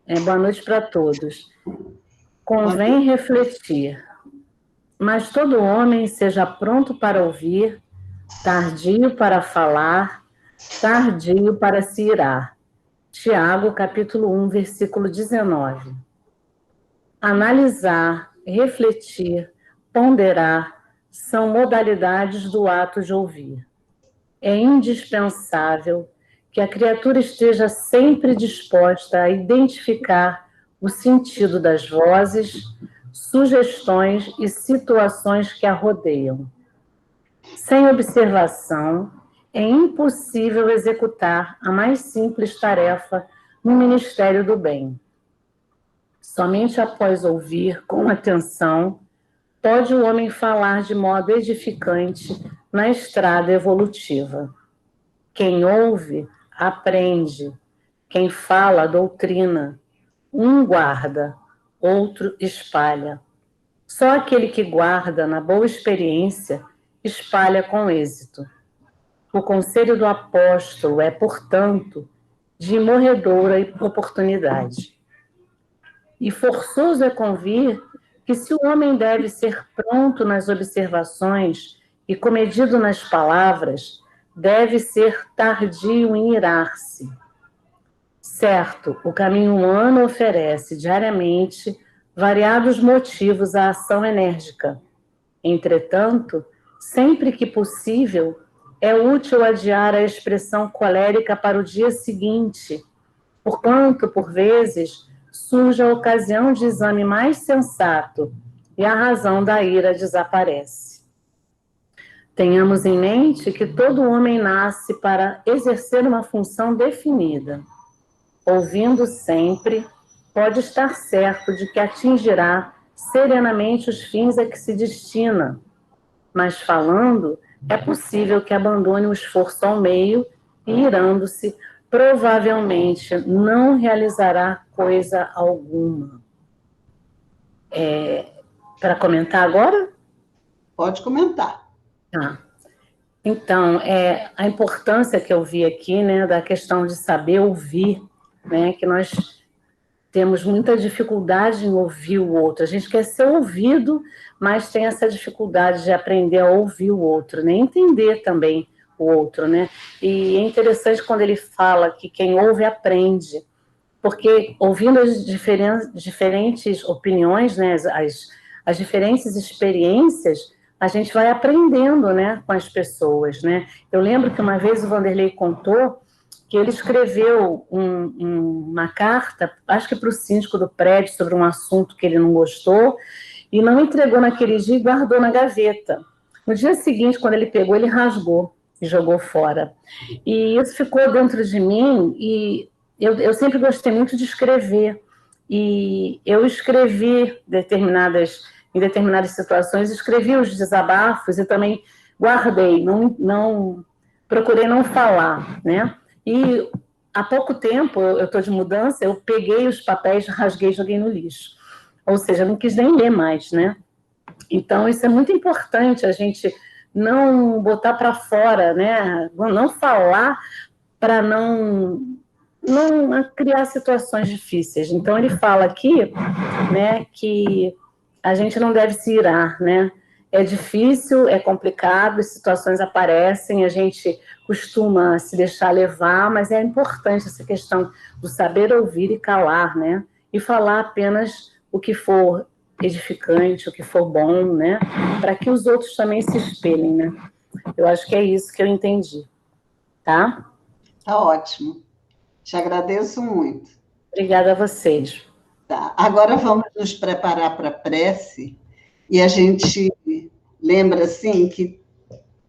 Boa noite para todos. Convém refletir, mas todo homem seja pronto para ouvir, tardio para falar, tardio para se irar. Tiago, capítulo 1, versículo 19. Analisar, refletir, ponderar são modalidades do ato de ouvir. É indispensável que a criatura esteja sempre disposta a identificar o sentido das vozes, sugestões e situações que a rodeiam. Sem observação, é impossível executar a mais simples tarefa no Ministério do Bem. Somente após ouvir com atenção, pode o homem falar de modo edificante na estrada evolutiva. Quem ouve, aprende. Quem fala, doutrina. Um guarda, outro espalha. Só aquele que guarda na boa experiência espalha com êxito. O conselho do apóstolo é, portanto, de morredoura oportunidade. E forçoso é convir que se o homem deve ser pronto nas observações e comedido nas palavras, deve ser tardio em irar-se. Certo, o caminho humano oferece diariamente variados motivos à ação enérgica. Entretanto, sempre que possível, é útil adiar a expressão colérica para o dia seguinte, porquanto, por vezes, surge a ocasião de exame mais sensato e a razão da ira desaparece. Tenhamos em mente que todo homem nasce para exercer uma função definida. Ouvindo sempre, pode estar certo de que atingirá serenamente os fins a que se destina, mas falando, é possível que abandone o esforço ao meio e, irando-se, provavelmente não realizará coisa alguma. Para comentar agora? Pode comentar. Tá. Então, a importância que eu vi aqui, né, da questão de saber ouvir, né, que nós temos muita dificuldade em ouvir o outro. A gente quer ser ouvido, mas tem essa dificuldade de aprender a ouvir o outro, né, entender também o outro, né. E é interessante quando ele fala que quem ouve aprende, porque ouvindo as diferentes opiniões, né, as diferentes experiências, a gente vai aprendendo, né, com as pessoas, né. Eu lembro que uma vez o Vanderlei contou que ele escreveu uma carta, acho que para o síndico do prédio, sobre um assunto que ele não gostou, e não entregou naquele dia e guardou na gaveta. No dia seguinte, quando ele pegou, ele rasgou e jogou fora. E isso ficou dentro de mim, e eu sempre gostei muito de escrever, e eu escrevi em determinadas situações, escrevi os desabafos e também guardei, não procurei não falar, né? E há pouco tempo, eu estou de mudança, eu peguei os papéis, rasguei e joguei no lixo. Ou seja, não quis nem ler mais, né? Então, isso é muito importante, a gente não botar para fora, né? Não falar para não criar situações difíceis. Então, ele fala aqui, né, que a gente não deve se irar, né? É difícil, é complicado, as situações aparecem, a gente costuma se deixar levar, mas é importante essa questão do saber ouvir e calar, né? E falar apenas o que for edificante, o que for bom, né? Para que os outros também se espelhem, né? Eu acho que é isso que eu entendi, tá? Tá ótimo. Te agradeço muito. Obrigada a vocês. Tá. Agora vamos nos preparar para a prece, e a gente lembra, assim, que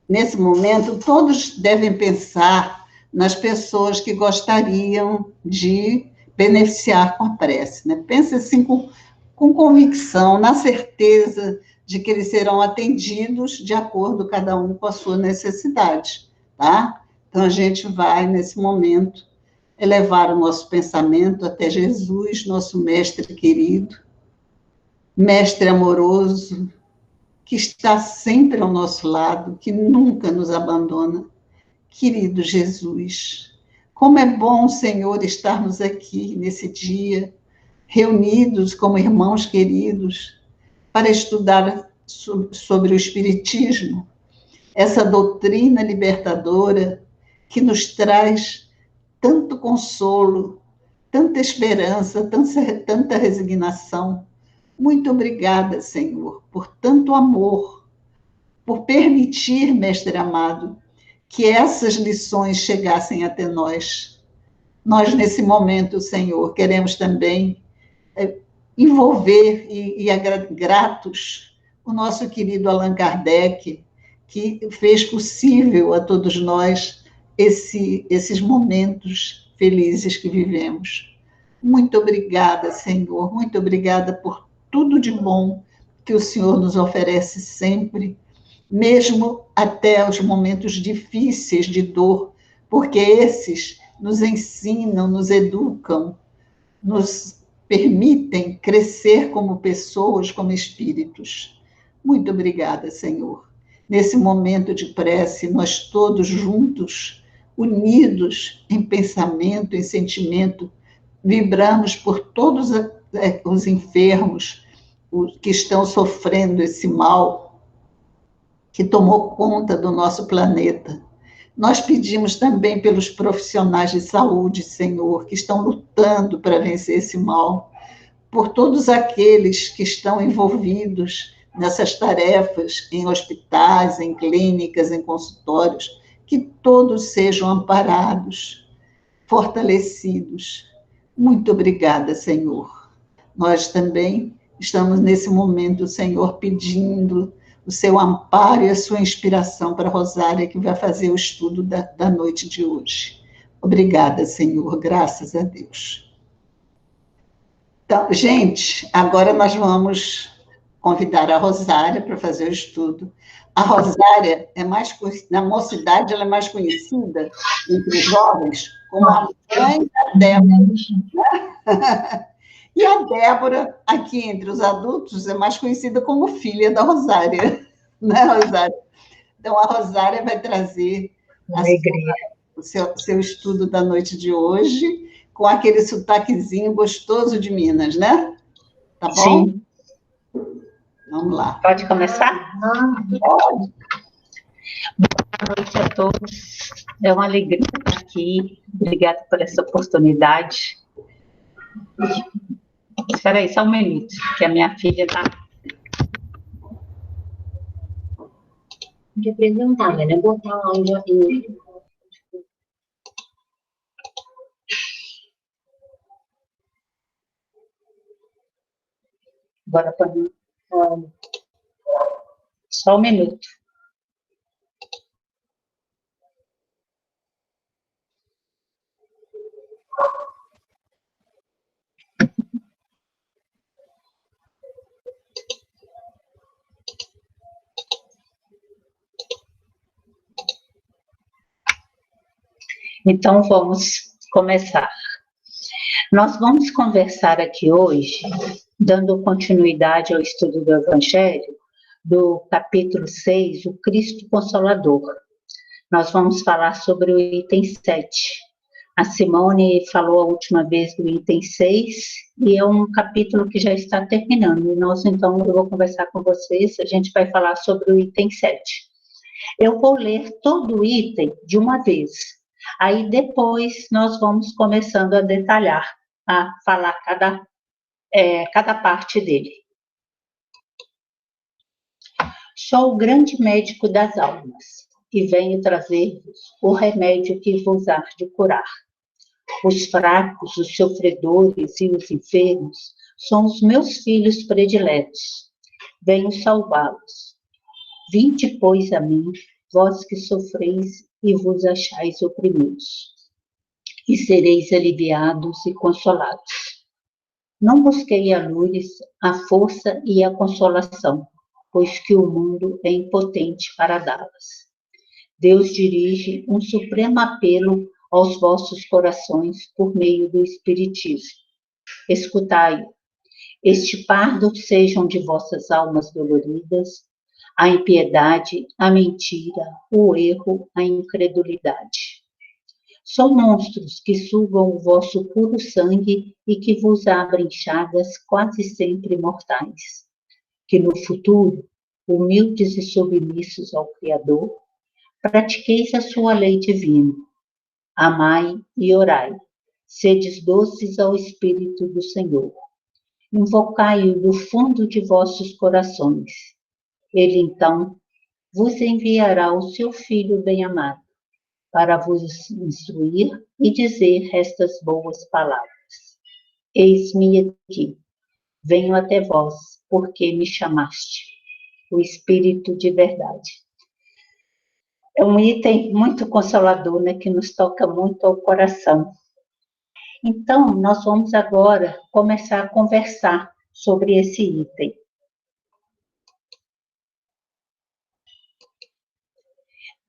nesse momento todos devem pensar nas pessoas que gostariam de beneficiar com a prece, né? Pense assim com convicção, na certeza de que eles serão atendidos de acordo cada um com a sua necessidade, tá? Então a gente vai nesse momento elevar o nosso pensamento até Jesus, nosso mestre querido, mestre amoroso, que está sempre ao nosso lado, que nunca nos abandona. Querido Jesus, como é bom, Senhor, estarmos aqui nesse dia, reunidos como irmãos queridos para estudar sobre o Espiritismo, essa doutrina libertadora que nos traz tanto consolo, tanta esperança, tanta resignação. Muito obrigada, Senhor, por tanto amor, por permitir, Mestre amado, que essas lições chegassem até nós. Nós, nesse momento, Senhor, queremos também envolver e gratos o nosso querido Allan Kardec, que fez possível a todos nós esses momentos felizes que vivemos. Muito obrigada, Senhor, muito obrigada por tudo de bom que o Senhor nos oferece sempre, mesmo até os momentos difíceis de dor, porque esses nos ensinam, nos educam, nos permitem crescer como pessoas, como espíritos. Muito obrigada, Senhor. Nesse momento de prece, nós todos juntos, unidos em pensamento, em sentimento, vibramos por todos os enfermos que estão sofrendo esse mal que tomou conta do nosso planeta. Nós pedimos também pelos profissionais de saúde, Senhor, que estão lutando para vencer esse mal, por todos aqueles que estão envolvidos nessas tarefas em hospitais, em clínicas, em consultórios, que todos sejam amparados, fortalecidos. Muito obrigada, Senhor. Nós também estamos nesse momento, Senhor, pedindo o seu amparo e a sua inspiração para a Rosária, que vai fazer o estudo da noite de hoje. Obrigada, Senhor, graças a Deus. Então, gente, agora nós vamos convidar a Rosária para fazer o estudo. A Rosária na mocidade, ela é mais conhecida entre os jovens como a mãe da Débora. E a Débora, aqui entre os adultos, é mais conhecida como filha da Rosária, né, Rosária? Então, a Rosária vai trazer o seu estudo da noite de hoje, com aquele sotaquezinho gostoso de Minas, né? Tá bom? Sim. Vamos lá. Pode começar? Pode. Boa noite a todos. É uma alegria estar aqui. Obrigada por essa oportunidade. Espera aí, só um minuto, que a minha filha está... De apresentar, né? Botar o áudio aí. Agora põe... Só um minuto. Então, vamos começar. Nós vamos conversar aqui hoje, dando continuidade ao estudo do Evangelho, do capítulo 6, o Cristo Consolador. Nós vamos falar sobre o item 7. A Simone falou a última vez do item 6, e é um capítulo que já está terminando. E nós, então, eu vou conversar com vocês, a gente vai falar sobre o item 7. Eu vou ler todo o item de uma vez. Aí depois nós vamos começando a detalhar, a falar cada parte dele. Sou o grande médico das almas e venho trazer-vos o remédio que vos há de curar. Os fracos, os sofredores e os enfermos são os meus filhos prediletos. Venho salvá-los. Vinde, pois, a mim, vós que sofreis e vos achais oprimidos, e sereis aliviados e consolados. Não busquei a luz, a força e a consolação, pois que o mundo é impotente para dá-las. Deus dirige um supremo apelo aos vossos corações por meio do Espiritismo. Escutai-o. Extirpados sejam de vossas almas doloridas a impiedade, a mentira, o erro, a incredulidade. São monstros que sugam o vosso puro sangue e que vos abrem chagas quase sempre mortais. Que no futuro, humildes e submissos ao Criador, pratiqueis a sua lei divina. Amai e orai. Sedes doces ao Espírito do Senhor. Invocai-o do fundo de vossos corações. Ele, então, vos enviará o seu Filho bem-amado, para vos instruir e dizer estas boas palavras. Eis-me aqui, venho até vós, porque me chamaste, o Espírito de verdade. É um item muito consolador, né, que nos toca muito ao coração. Então, nós vamos agora começar a conversar sobre esse item.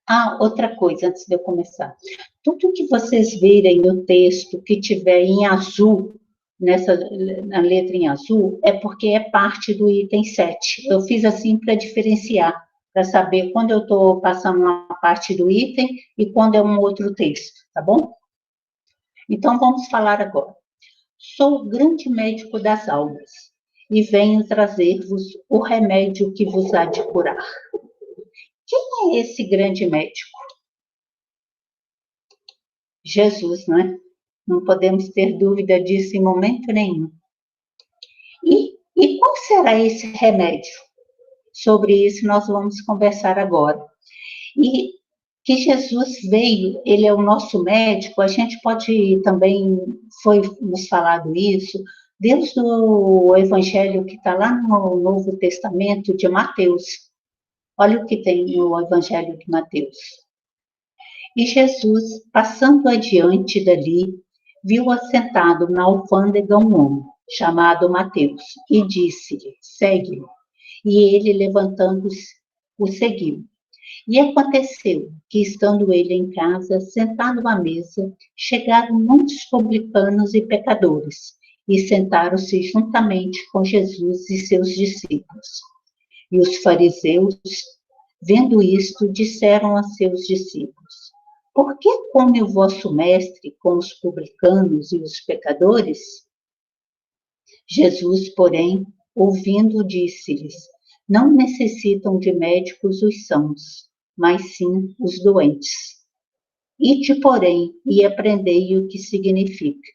Ah, outra coisa, antes de eu começar. Tudo que vocês virem no texto que tiver em azul, na letra em azul, é porque é parte do item 7. Eu fiz assim para diferenciar, para saber quando eu estou passando uma parte do item e quando é um outro texto, tá bom? Então, vamos falar agora. Sou o grande médico das almas e venho trazer-vos o remédio que vos há de curar. Quem é esse grande médico? Jesus, não é? Não podemos ter dúvida disso em momento nenhum. E qual será esse remédio? Sobre isso nós vamos conversar agora. E que Jesus veio, ele é o nosso médico, a gente pode também, foi nos falado isso, desde o evangelho que está lá no Novo Testamento de Mateus. Olha o que tem no evangelho de Mateus. E Jesus, passando adiante dali, viu assentado na alfândega um homem, chamado Mateus, e disse-lhe, segue-me. E ele, levantando-se, o seguiu. E aconteceu que, estando ele em casa, sentado à mesa, chegaram muitos publicanos e pecadores, e sentaram-se juntamente com Jesus e seus discípulos. E os fariseus, vendo isto, disseram a seus discípulos, por que come o vosso mestre com os publicanos e os pecadores? Jesus, porém, ouvindo, disse-lhes, não necessitam de médicos os sãos, mas sim os doentes. Ide, porém, e aprendei o que significa.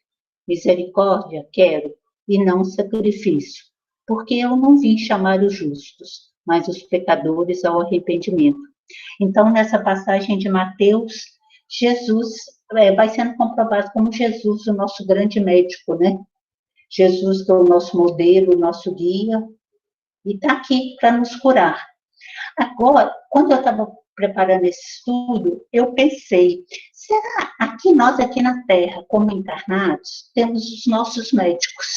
Misericórdia quero, e não sacrifício, porque eu não vim chamar os justos, mas os pecadores ao arrependimento. Então, nessa passagem de Mateus, Jesus vai sendo comprovado como Jesus, o nosso grande médico, né? Jesus que é o nosso modelo, o nosso guia, e está aqui para nos curar. Agora, quando eu estava preparando esse estudo, eu pensei, será que nós aqui na Terra, como encarnados, temos os nossos médicos?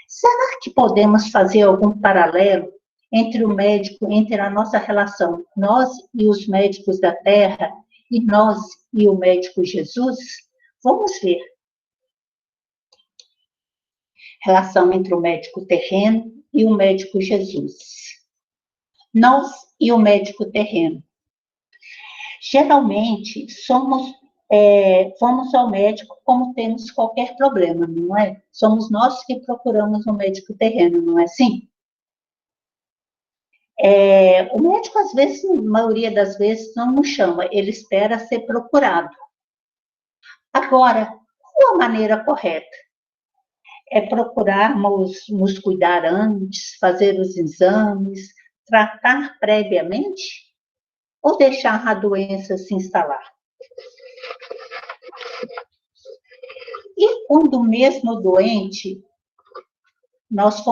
Será que podemos fazer algum paralelo entre o médico, entre a nossa relação, nós e os médicos da Terra, e nós e o médico Jesus? Vamos ver. Relação entre o médico terreno e o médico Jesus. Nós e o médico terreno. Geralmente, vamos ao médico como temos qualquer problema, não é? Somos nós que procuramos um médico terreno, não é assim? O médico, às vezes, na maioria das vezes, não nos chama, ele espera ser procurado. Agora, qual a maneira correta? É procurarmos nos cuidar antes, fazer os exames, tratar previamente, ou deixar a doença se instalar? E quando mesmo doente, nós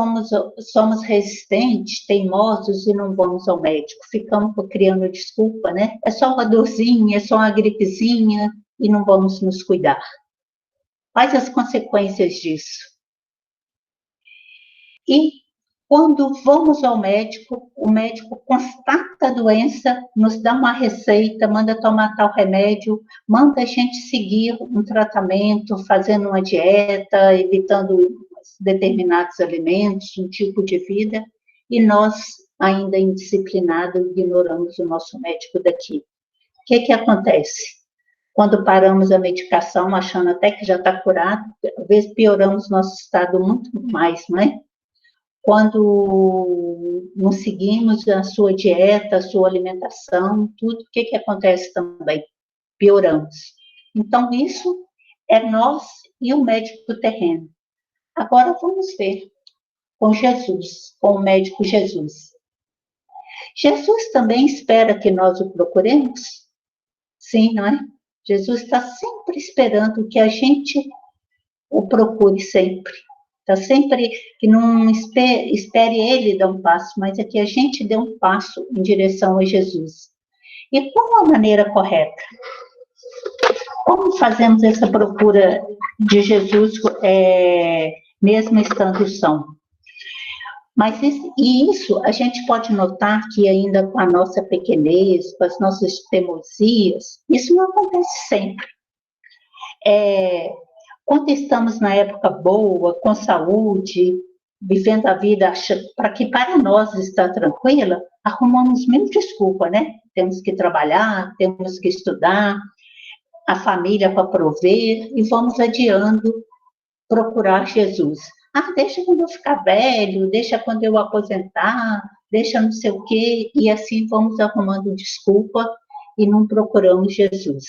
somos resistentes, teimosos e não vamos ao médico, ficamos criando desculpa, né? É só uma dorzinha, é só uma gripezinha e não vamos nos cuidar. Quais as consequências disso? E quando vamos ao médico, o médico constata a doença, nos dá uma receita, manda tomar tal remédio, manda a gente seguir um tratamento, fazendo uma dieta, evitando determinados alimentos, um tipo de vida, e nós, ainda indisciplinados, ignoramos o nosso médico daqui. O que acontece? Quando paramos a medicação, achando até que já está curado, às vezes pioramos nosso estado muito mais, não é? Quando não seguimos a sua dieta, a sua alimentação, tudo, o que acontece também? Pioramos. Então, isso é nós e o médico terreno. Agora vamos ver com Jesus, com o médico Jesus. Jesus também espera que nós o procuremos? Sim, não é? Jesus está sempre esperando que a gente o procure sempre. Está sempre que não espere ele dar um passo, mas é que a gente dê um passo em direção a Jesus. E qual a maneira correta? Como fazemos essa procura de Jesus, mesmo estando são? Mas isso a gente pode notar que ainda com a nossa pequenez, com as nossas teimosias, isso não acontece sempre. Quando estamos na época boa, com saúde, vivendo a vida para que para nós está tranquila, arrumamos mil desculpas, né? Temos que trabalhar, temos que estudar, a família para prover, e vamos adiando procurar Jesus. Deixa quando eu ficar velho, deixa quando eu aposentar, deixa não sei o quê, e assim vamos arrumando desculpa e não procuramos Jesus.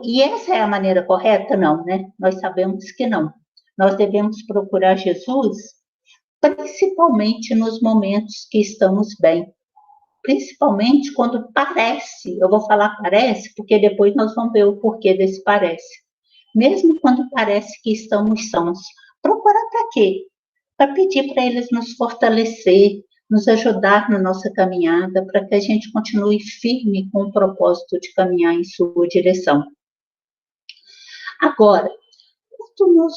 E essa é a maneira correta? Não, né? Nós sabemos que não. Nós devemos procurar Jesus principalmente nos momentos que estamos bem. Principalmente quando parece, eu vou falar parece, porque depois nós vamos ver o porquê desse parece. Mesmo quando parece que estamos sãos. Procurar para quê? Para pedir para eles nos fortalecer, nos ajudar na nossa caminhada, para que a gente continue firme com o propósito de caminhar em sua direção. Agora, quando nós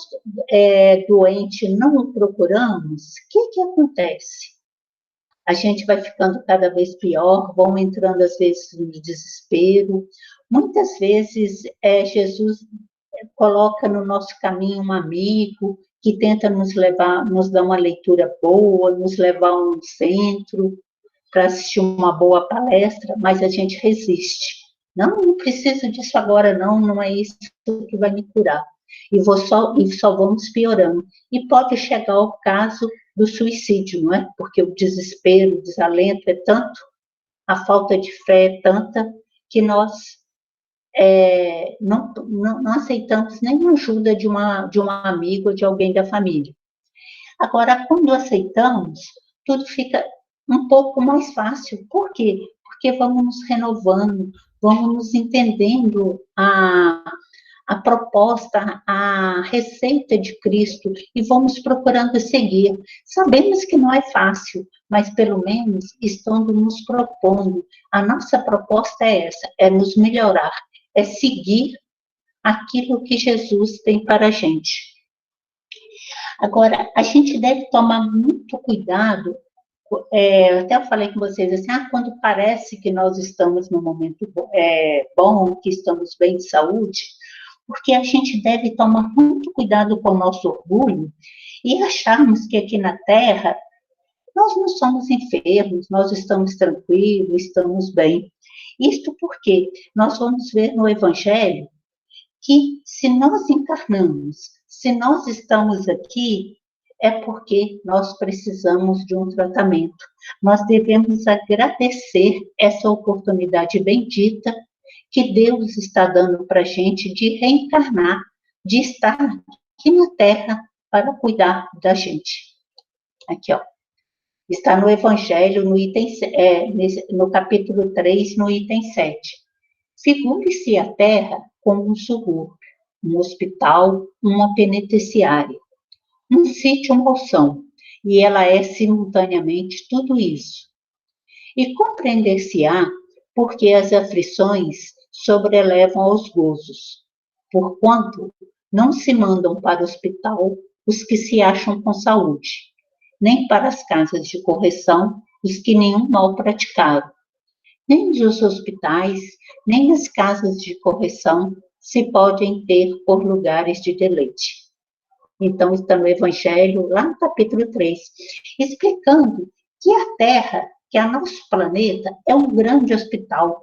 doentes não o procuramos, o que acontece? A gente vai ficando cada vez pior, vão entrando às vezes no desespero. Muitas vezes Jesus coloca no nosso caminho um amigo que tenta nos dar uma leitura boa, nos levar a um centro para assistir uma boa palestra, mas a gente resiste. Não preciso disso agora, não é isso que vai me curar. E só vamos piorando. E pode chegar ao caso do suicídio, não é? Porque o desespero, o desalento é tanto, a falta de fé é tanta, que nós não aceitamos nenhuma ajuda de um amigo ou de alguém da família. Agora, quando aceitamos, tudo fica um pouco mais fácil. Por quê? Porque vamos nos renovando, vamos nos entendendo a proposta, a receita de Cristo, e vamos procurando seguir. Sabemos que não é fácil, mas pelo menos estando nos propondo. A nossa proposta é essa, é nos melhorar, é seguir aquilo que Jesus tem para a gente. Agora, a gente deve tomar muito cuidado, até eu falei com vocês assim, quando parece que nós estamos num momento bom, que estamos bem de saúde, porque a gente deve tomar muito cuidado com o nosso orgulho e acharmos que aqui na Terra nós não somos enfermos, nós estamos tranquilos, estamos bem. Isto porque nós vamos ver no Evangelho que se nós encarnamos, se nós estamos aqui, é porque nós precisamos de um tratamento. Nós devemos agradecer essa oportunidade bendita que Deus está dando para a gente de reencarnar, de estar aqui na Terra para cuidar da gente. Aqui, ó. Está no Evangelho, no capítulo 3, no item 7. Figure-se a Terra como um subúrbio, um hospital, uma penitenciária, um sítio malsão, e ela é simultaneamente tudo isso. E compreender-se-á porque as aflições sobrelevam aos gozos, porquanto não se mandam para o hospital os que se acham com saúde, nem para as casas de correção os que nenhum mal praticaram. Nem dos hospitais, nem as casas de correção se podem ter por lugares de deleite. Então, está no Evangelho, lá no capítulo 3, explicando que a Terra que o nosso planeta é um grande hospital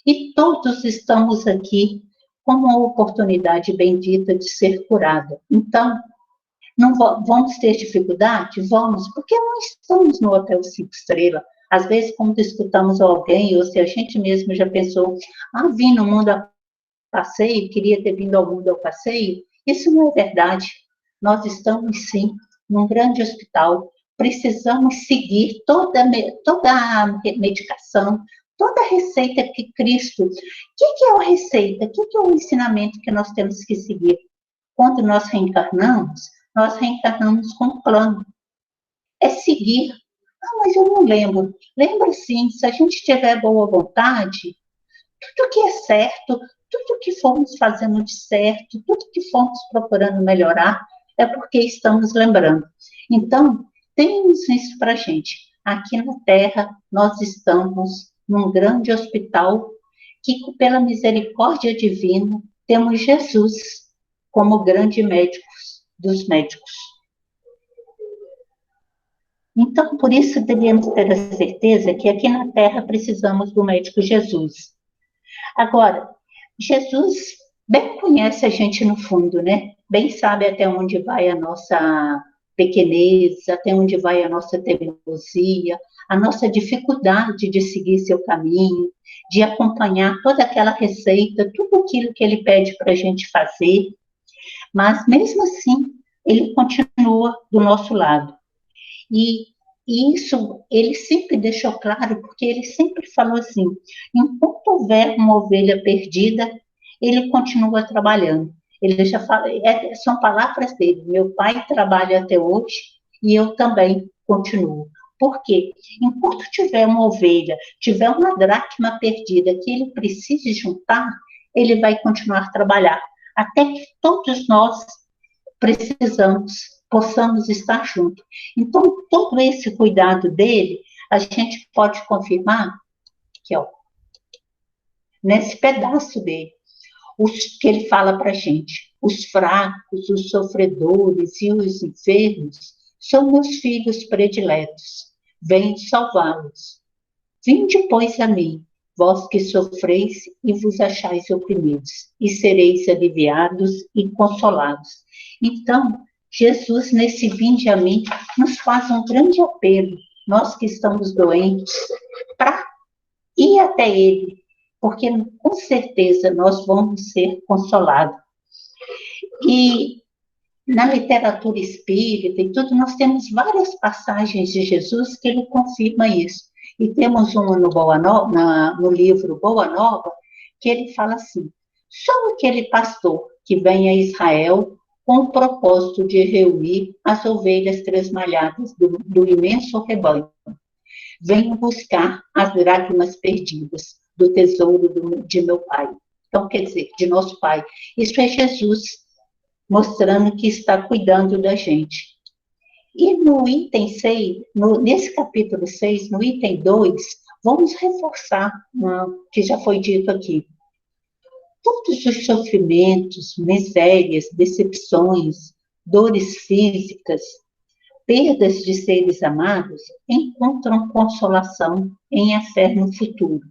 e todos estamos aqui com uma oportunidade bendita de ser curada. Então, não vamos ter dificuldade? Vamos, porque não estamos no hotel 5 estrelas. Às vezes, quando escutamos alguém, ou se a gente mesmo já pensou, vim no mundo a passeio, queria ter vindo ao mundo ao passeio, isso não é verdade. Nós estamos, sim, num grande hospital, precisamos seguir toda a medicação, toda a receita que Cristo... O que é a receita? O que é o ensinamento que nós temos que seguir? Quando nós reencarnamos com um plano. É seguir. Mas eu não lembro. Lembra sim, se a gente tiver boa vontade, tudo que é certo, tudo que fomos fazendo de certo, tudo que fomos procurando melhorar, é porque estamos lembrando. Então, temos isso para a gente. Aqui na Terra, nós estamos num grande hospital que, pela misericórdia divina, temos Jesus como grande médico dos médicos. Então, por isso, devemos ter a certeza que aqui na Terra precisamos do médico Jesus. Agora, Jesus bem conhece a gente no fundo, né? Bem sabe até onde vai a nossa pequenez, até onde vai a nossa teimosia, a nossa dificuldade de seguir seu caminho, de acompanhar toda aquela receita, tudo aquilo que ele pede para a gente fazer. Mas, mesmo assim, ele continua do nosso lado. E isso ele sempre deixou claro, porque ele sempre falou assim, enquanto houver uma ovelha perdida, ele continua trabalhando. Ele já fala, são palavras dele, meu pai trabalha até hoje e eu também continuo. Por quê? Enquanto tiver uma ovelha, tiver uma dracma perdida que ele precise juntar, ele vai continuar a trabalhar, até que todos nós possamos estar juntos. Então, todo esse cuidado dele, a gente pode confirmar que, nesse pedaço dele, que ele fala para a gente, os fracos, os sofredores e os enfermos são meus filhos prediletos, venho salvá-los. Vinde, pois, a mim, vós que sofreis e vos achais oprimidos, e sereis aliviados e consolados. Então, Jesus, nesse vinde a mim, nos faz um grande apelo, nós que estamos doentes, para ir até ele, porque com certeza nós vamos ser consolados. E na literatura espírita e tudo, nós temos várias passagens de Jesus que ele confirma isso. E temos uma no livro Boa Nova, que ele fala assim, só aquele pastor que vem a Israel com o propósito de reunir as ovelhas tresmalhadas do imenso rebanho. Venho buscar as dracmas perdidas do tesouro de meu Pai. Então, quer dizer, de nosso Pai. Isso é Jesus mostrando que está cuidando da gente. E no item 6, nesse capítulo 6, no item 2, vamos reforçar o que já foi dito aqui. Todos os sofrimentos, misérias, decepções, dores físicas, perdas de seres amados, encontram consolação em a fé no futuro,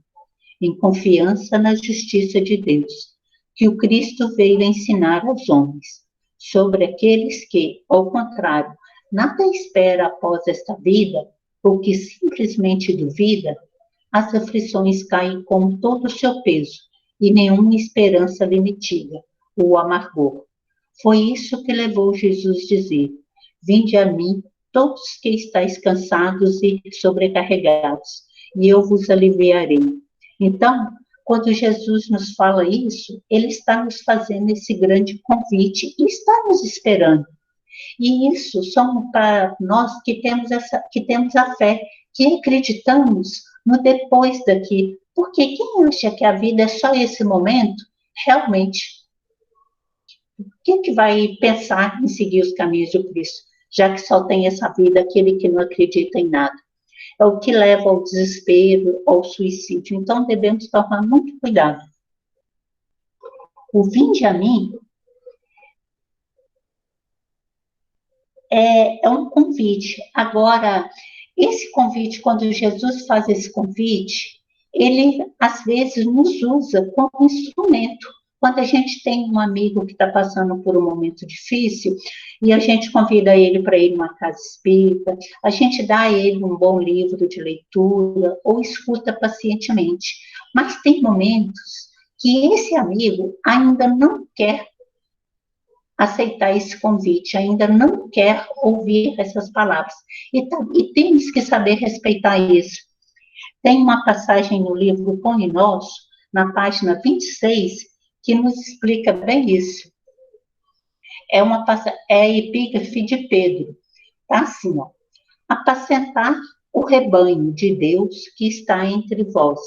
em confiança na justiça de Deus, que o Cristo veio ensinar aos homens, sobre aqueles que, ao contrário, nada espera após esta vida, ou que simplesmente duvida, as aflições caem com todo o seu peso, e nenhuma esperança lhe mitiga o amargor. Foi isso que levou Jesus a dizer, vinde a mim, todos que estáis cansados e sobrecarregados, e eu vos aliviarei. Então, quando Jesus nos fala isso, ele está nos fazendo esse grande convite e está nos esperando. E isso somos para nós que temos a fé, que acreditamos no depois daqui. Porque quem acha que a vida é só esse momento, realmente, quem que vai pensar em seguir os caminhos de Cristo, já que só tem essa vida aquele que não acredita em nada? É o que leva ao desespero, ao suicídio. Então, devemos tomar muito cuidado. O vinde a mim é um convite. Agora, Esse convite, quando Jesus faz esse convite, ele, às vezes, nos usa como instrumento. Quando a gente tem um amigo que está passando por um momento difícil, e a gente convida ele para ir numa casa espírita, a gente dá a ele um bom livro de leitura, ou escuta pacientemente. Mas tem momentos que esse amigo ainda não quer aceitar esse convite, ainda não quer ouvir essas palavras. E temos que saber respeitar isso. Tem uma passagem no livro Pão Nosso, na página 26, que nos explica bem isso. É a epígrafe de Pedro. Tá assim, ó. Apacentar o rebanho de Deus que está entre vós,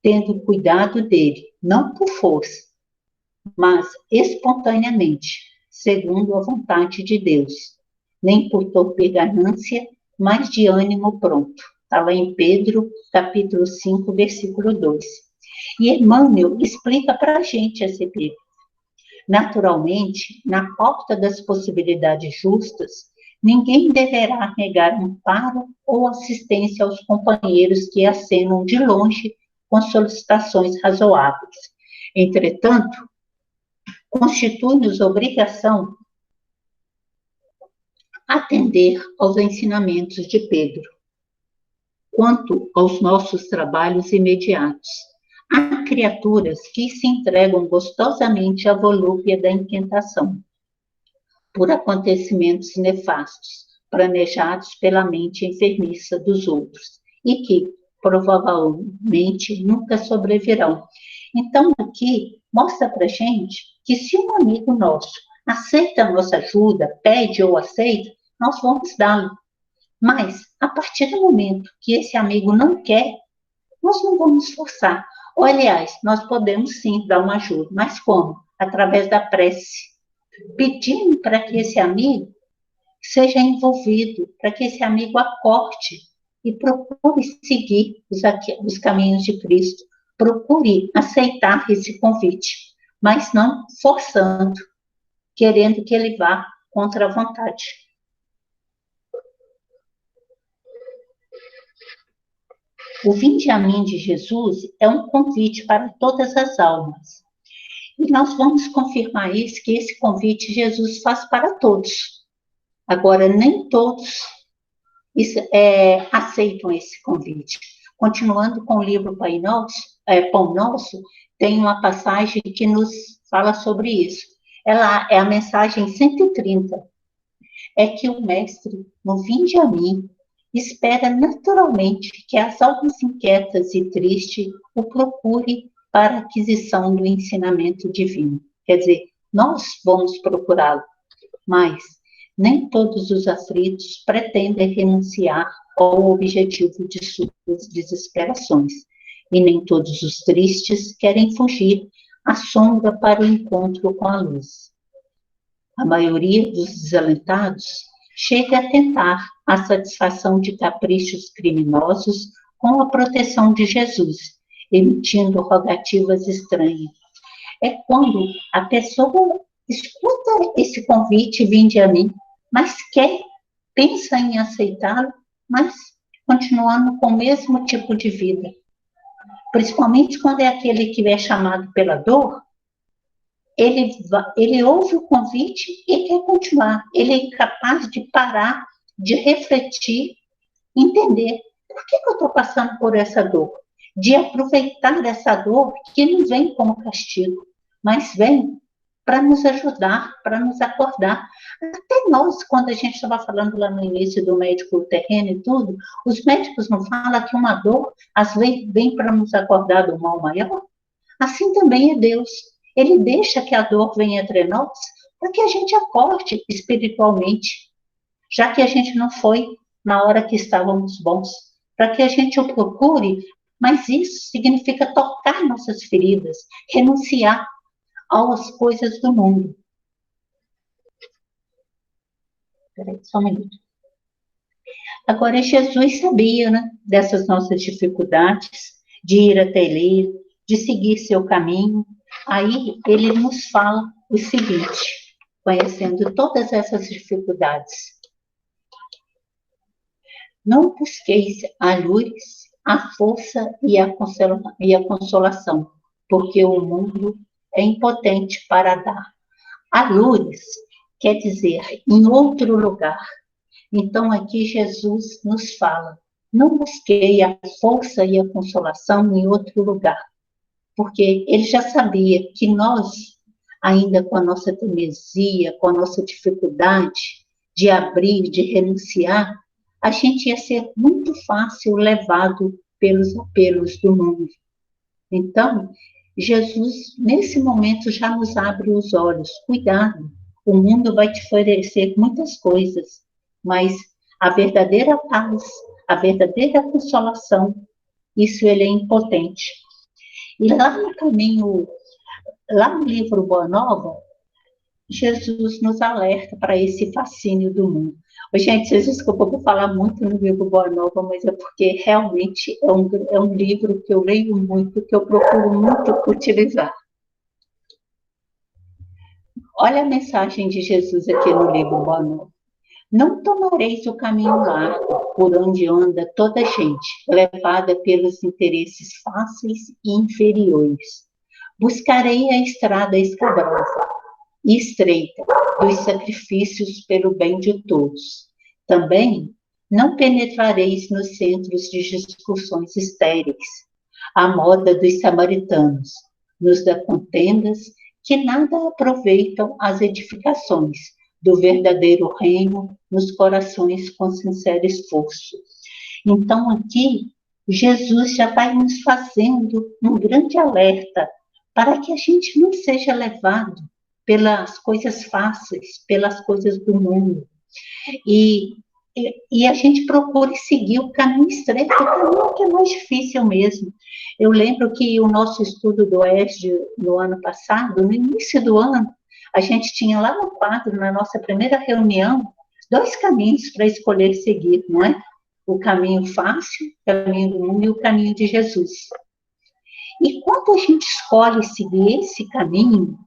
tendo cuidado dele, não por força, mas espontaneamente, segundo a vontade de Deus, nem por torpe ganância, mas de ânimo pronto. Está lá em Pedro, capítulo 5, versículo 2. E Emmanuel explica para a gente esse epígrafe. Naturalmente, na porta das possibilidades justas, ninguém deverá negar amparo ou assistência aos companheiros que acenam de longe com solicitações razoáveis. Entretanto, constitui-nos obrigação atender aos ensinamentos de Pedro, quanto aos nossos trabalhos imediatos. Há criaturas que se entregam gostosamente à volúpia da inquietação, por acontecimentos nefastos, planejados pela mente enfermiça dos outros, e que, provavelmente, nunca sobrevirão. Então, aqui, mostra para a gente que se um amigo nosso aceita a nossa ajuda, pede ou aceita, nós vamos dá-lo. Mas, a partir do momento que esse amigo não quer, nós não vamos forçar. Ou, aliás, nós podemos sim dar uma ajuda, mas como? Através da prece. Pedindo para que esse amigo seja envolvido, para que esse amigo acorde e procure seguir os caminhos de Cristo, procure aceitar esse convite, mas não forçando, querendo que ele vá contra a vontade. O Vinde a mim de Jesus é um convite para todas as almas. E nós vamos confirmar isso, que esse convite Jesus faz para todos. Agora, nem todos aceitam esse convite. Continuando com o livro Pão Nosso, tem uma passagem que nos fala sobre isso. Ela é a mensagem 130. É que o Mestre, no Vinde a mim, espera naturalmente que as almas inquietas e tristes o procurem para a aquisição do ensinamento divino. Quer dizer, nós vamos procurá-lo, mas nem todos os aflitos pretendem renunciar ao objetivo de suas desesperações, e nem todos os tristes querem fugir à sombra para o encontro com a luz. A maioria dos desalentados chega a tentar a satisfação de caprichos criminosos com a proteção de Jesus, emitindo rogativas estranhas. É quando a pessoa escuta esse convite, vinde a mim, mas pensa em aceitá-lo, mas continuando com o mesmo tipo de vida. Principalmente quando é aquele que é chamado pela dor, ele ouve o convite e quer continuar. Ele é incapaz de parar, de refletir, entender por que eu estou passando por essa dor, de aproveitar essa dor que não vem como castigo, mas vem para nos ajudar, para nos acordar. Até nós, quando a gente estava falando lá no início do médico terreno e tudo, os médicos não falam que uma dor, às vezes, vem para nos acordar do mal maior? Assim também é Deus. Ele deixa que a dor venha entre nós para que a gente acorde espiritualmente, já que a gente não foi na hora que estávamos bons, para que a gente o procure, mas isso significa tocar nossas feridas, renunciar às coisas do mundo. Espera aí, só um minuto. Agora, Jesus sabia, né, dessas nossas dificuldades, de ir até ele, de seguir seu caminho. Aí, ele nos fala o seguinte, conhecendo todas essas dificuldades. Não busqueis a luz, a força e a consolação, porque o mundo é impotente para dar. A luz quer dizer em outro lugar. Então aqui Jesus nos fala, não busquei a força e a consolação em outro lugar, porque ele já sabia que nós, ainda com a nossa teimosia, com a nossa dificuldade de abrir, de renunciar, a gente ia ser muito fácil levado pelos apelos do mundo. Então, Jesus, nesse momento, já nos abre os olhos. Cuidado, o mundo vai te oferecer muitas coisas, mas a verdadeira paz, a verdadeira consolação, isso ele é impotente. E lá no caminho, lá no livro Boa Nova, Jesus nos alerta para esse fascínio do mundo. Gente, vocês desculpem por falar muito no livro Boa Nova, mas é porque realmente é um livro que eu leio muito, que eu procuro muito utilizar. Olha a mensagem de Jesus aqui no livro Boa Nova. Não tomareis o caminho largo, por onde anda toda a gente, levada pelos interesses fáceis e inferiores. Buscarei a estrada escabrosa e estreita dos sacrifícios pelo bem de todos. Também não penetrareis nos centros de discussões estéreis, à moda dos samaritanos, nos da contendas que nada aproveitam as edificações do verdadeiro reino nos corações com sincero esforço. Então aqui Jesus já vai nos fazendo um grande alerta para que a gente não seja levado pelas coisas fáceis, pelas coisas do mundo. E a gente procure seguir o caminho estreito, o caminho que é mais difícil mesmo. Eu lembro que o nosso estudo do ESD no ano passado, no início do ano, a gente tinha lá no quadro, na nossa primeira reunião, 2 caminhos para escolher seguir, não é? O caminho fácil, o caminho do mundo e o caminho de Jesus. E quando a gente escolhe seguir esse caminho,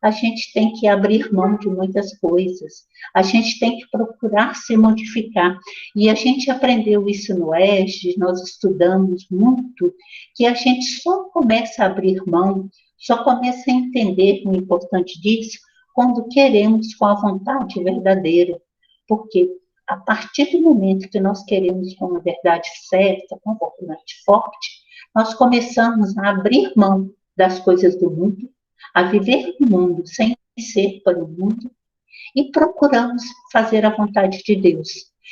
a gente tem que abrir mão de muitas coisas, a gente tem que procurar se modificar. E a gente aprendeu isso no ESG, nós estudamos muito, que a gente só começa a abrir mão, só começa a entender o importante disso quando queremos com a vontade verdadeira. Porque a partir do momento que nós queremos com a verdade certa, com a vontade forte, nós começamos a abrir mão das coisas do mundo, a viver no mundo sem ser para o mundo, e procuramos fazer a vontade de Deus.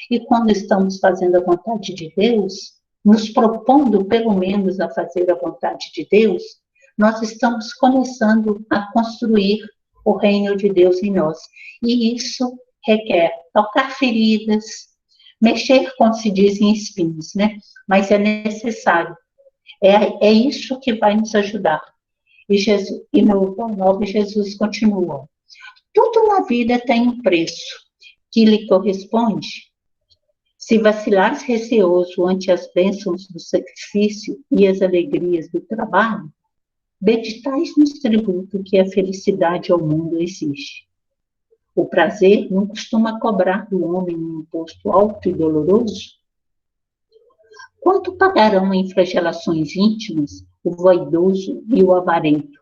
E quando estamos fazendo a vontade de Deus, nos propondo pelo menos a fazer a vontade de Deus, nós estamos começando a construir o reino de Deus em nós. E isso requer tocar feridas, mexer, como se diz, em espinhos, né? Mas é necessário. É isso que vai nos ajudar. E no Pão Novo, Jesus continua. Tudo na vida tem um preço que lhe corresponde. Se vacilares receoso ante as bênçãos do sacrifício e as alegrias do trabalho, meditais nos tributos que a felicidade ao mundo exige. O prazer não costuma cobrar do homem um imposto alto e doloroso? Quanto pagarão em flagelações íntimas o vaidoso e o avarento?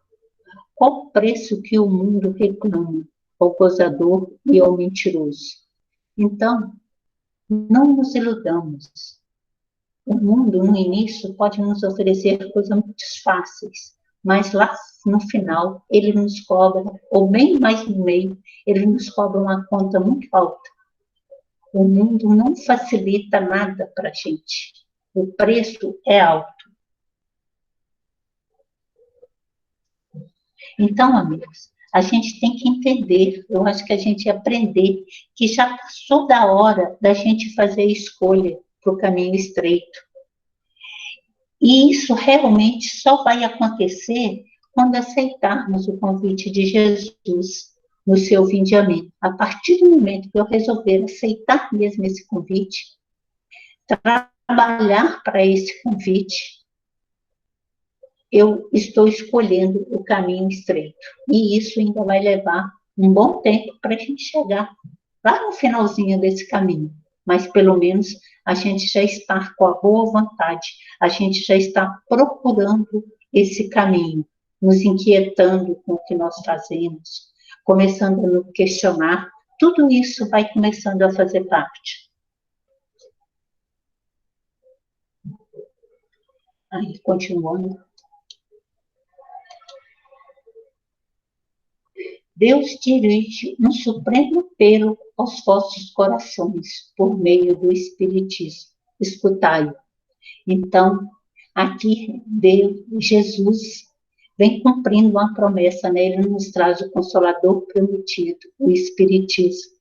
Qual o preço que o mundo reclama ao gozador e ao mentiroso? Então, não nos iludamos. O mundo, no início, pode nos oferecer coisas muito fáceis, mas lá no final, ele nos cobra, ou bem mais no meio, ele nos cobra uma conta muito alta. O mundo não facilita nada para a gente. O preço é alto. Então, amigos, a gente tem que entender, eu acho que a gente aprender que já passou da hora da gente fazer a escolha para o caminho estreito. E isso realmente só vai acontecer quando aceitarmos o convite de Jesus no seu vinde a mim. A partir do momento que eu resolver aceitar mesmo esse convite, trabalhar para esse convite, eu estou escolhendo o caminho estreito. E isso ainda vai levar um bom tempo para a gente chegar lá no finalzinho desse caminho. mas pelo menos a gente já está com a boa vontade, a gente já está procurando esse caminho, nos inquietando com o que nós fazemos, começando a nos questionar. Tudo isso vai começando a fazer parte. Aí, continuando. Deus dirige um supremo apelo aos vossos corações por meio do Espiritismo. Escutai-o. Então, aqui Jesus vem cumprindo uma promessa, né? Ele nos traz o Consolador prometido, o Espiritismo,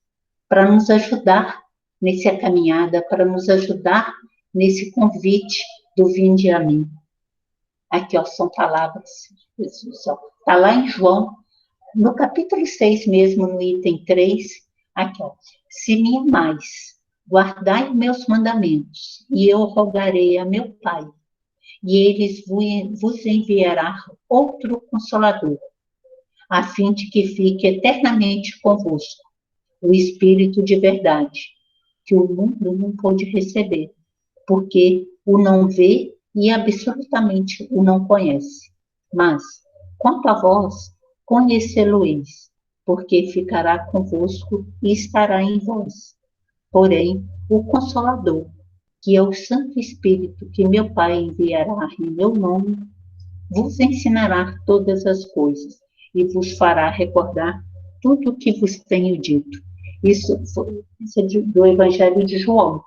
para nos ajudar nessa caminhada, para nos ajudar nesse convite do vinde a mim. Aqui, ó, são palavras de Jesus. Está lá em João, no capítulo 6 mesmo, no item 3, aqui, ó. Se me amais, guardai meus mandamentos, e eu rogarei a meu Pai, e ele vos enviará outro Consolador, a fim de que fique eternamente convosco, o Espírito de verdade, que o mundo não pôde receber, porque o não vê e absolutamente o não conhece. Mas, quanto a vós, conhecê-lo-eis, porque ficará convosco e estará em vós. Porém, o Consolador, que é o Santo Espírito que meu Pai enviará em meu nome, vos ensinará todas as coisas e vos fará recordar tudo o que vos tenho dito. Isso é do Evangelho de João,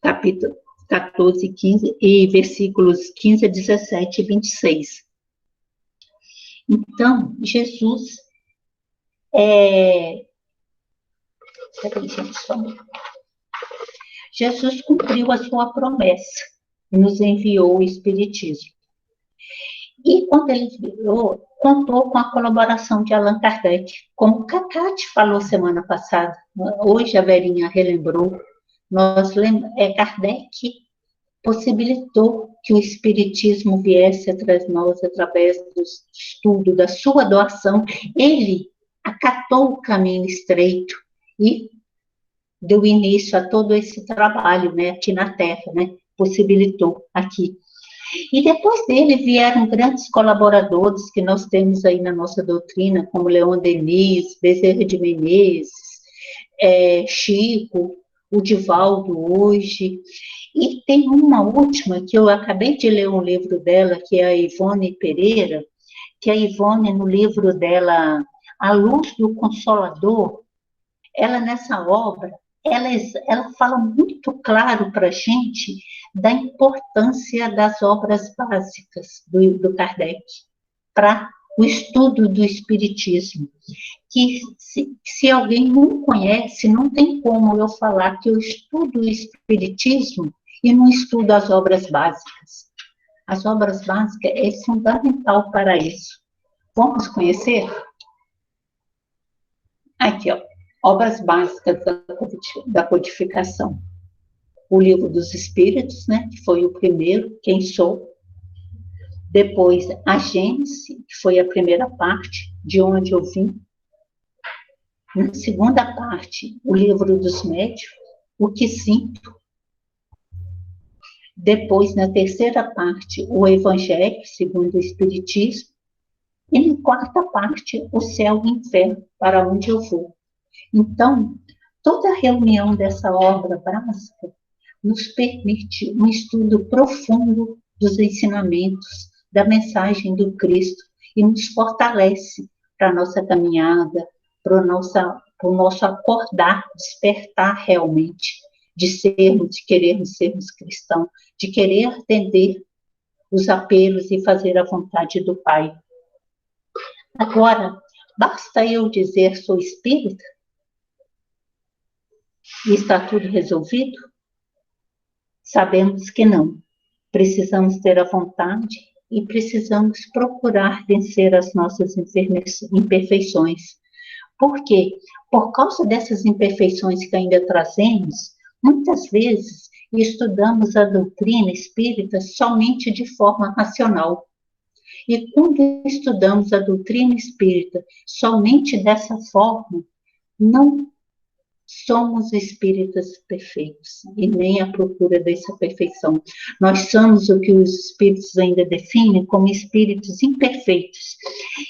capítulo 14, 15, e versículos 15 a 17 e 26. Então, Jesus Jesus cumpriu a sua promessa e nos enviou o Espiritismo. E quando ele enviou, contou com a colaboração de Allan Kardec, como Cacate falou semana passada. Hoje a Verinha relembrou. Kardec possibilitou que o Espiritismo viesse atrás de nós através do estudo, da sua doação. Ele acatou o caminho estreito e deu início a todo esse trabalho, né, aqui na Terra, né, possibilitou aqui. E depois dele vieram grandes colaboradores que nós temos aí na nossa doutrina, como Leon Denis, Bezerra de Menezes, Chico, o Divaldo hoje. E tem uma última, que eu acabei de ler um livro dela, que é a Ivone Pereira, que a Ivone, no livro dela, A Luz do Consolador, ela nessa obra, ela fala muito claro para a gente da importância das obras básicas do Kardec para o estudo do Espiritismo. Que se alguém não conhece, não tem como eu falar que eu estudo o Espiritismo e não estudo as obras básicas. As obras básicas é fundamental para isso. Vamos conhecer? Aqui, ó. Obras básicas da codificação. O Livro dos Espíritos, né, que foi o primeiro, Quem Sou. Depois, a Gênese, que foi a primeira parte, De Onde Eu Vim. Na segunda parte, o Livro dos Médiuns, O Que Sinto. Depois, na terceira parte, o Evangelho, segundo o Espiritismo. E na quarta parte, o Céu e o Inferno, para onde eu vou. Então, toda a reunião dessa obra básica nos permite um estudo profundo dos ensinamentos, da mensagem do Cristo, e nos fortalece para a nossa caminhada, para o nosso acordar, despertar realmente, de querermos sermos cristãos, de querer atender os apelos e fazer a vontade do Pai. Agora, basta eu dizer sou espírita? E está tudo resolvido? Sabemos que não. Precisamos ter a vontade e precisamos procurar vencer as nossas imperfeições. Por quê? Por causa dessas imperfeições que ainda trazemos, muitas vezes estudamos a doutrina espírita somente de forma racional. E quando estudamos a doutrina espírita somente dessa forma, Não somos espíritas perfeitos e nem à procura dessa perfeição. Nós somos o que os espíritos ainda definem como espíritos imperfeitos.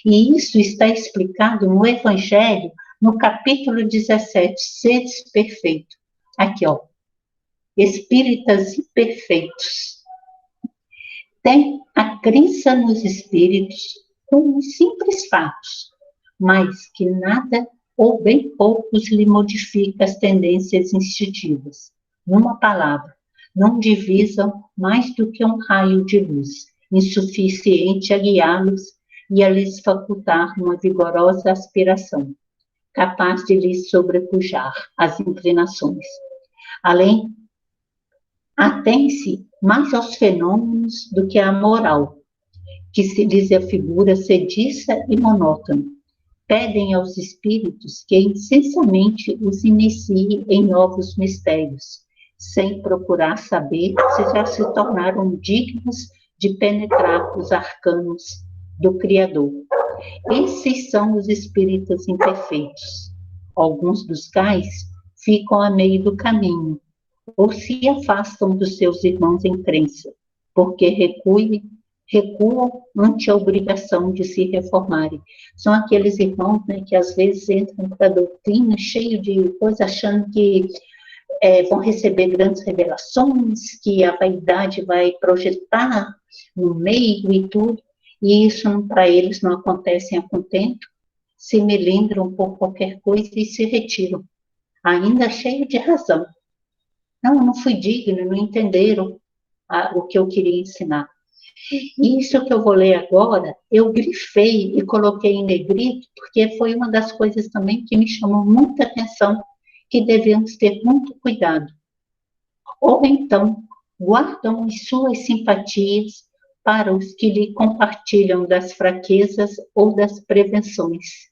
E isso está explicado no Evangelho, no capítulo 17, seres perfeitos. Aqui, ó. Espíritas imperfeitos. Tem a crença nos espíritos como simples fatos, mas que nada ou bem poucos lhe modifica as tendências instintivas. Numa palavra, não divisam mais do que um raio de luz, insuficiente a guiá-los e a lhes facultar uma vigorosa aspiração, capaz de lhes sobrepujar as inclinações. Além, atém-se mais aos fenômenos do que à moral, que se lhes afigura sediça e monótona. Pedem aos espíritos que incessantemente os iniciem em novos mistérios, sem procurar saber se já se tornaram dignos de penetrar os arcanos do Criador. Esses são os espíritas imperfeitos. Alguns dos quais ficam a meio do caminho, ou se afastam dos seus irmãos em crença, porque recuam ante a obrigação de se reformarem. São aqueles irmãos, né, que às vezes entram para a doutrina cheio de coisa, achando que vão receber grandes revelações, que a vaidade vai projetar no meio e tudo, e isso para eles não acontece a contento, se melindram por qualquer coisa e se retiram, ainda cheio de razão. Não fui digno, não entenderam o que eu queria ensinar. Isso que eu vou ler agora, eu grifei e coloquei em negrito, porque foi uma das coisas também que me chamou muita atenção, que devemos ter muito cuidado. Ou então, guardam as suas simpatias para os que lhe compartilham das fraquezas ou das prevenções.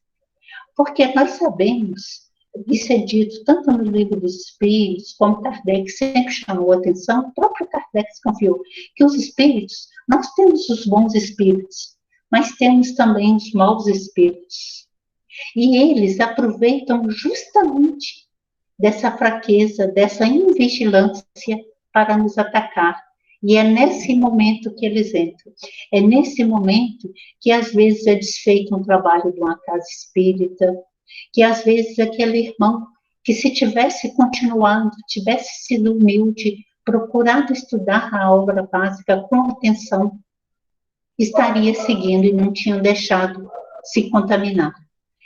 Porque nós sabemos, isso é dito tanto no Livro dos Espíritos, como Kardec sempre chamou a atenção, o próprio Kardec confiou, que os espíritos, nós temos os bons espíritos, mas temos também os maus espíritos. E eles aproveitam justamente dessa fraqueza, dessa invigilância para nos atacar. E é nesse momento que eles entram. É nesse momento que às vezes é desfeito um trabalho de uma casa espírita, que às vezes aquele irmão que se tivesse continuado, tivesse sido humilde, procurado estudar a obra básica com atenção, estaria seguindo e não tinha deixado se contaminar.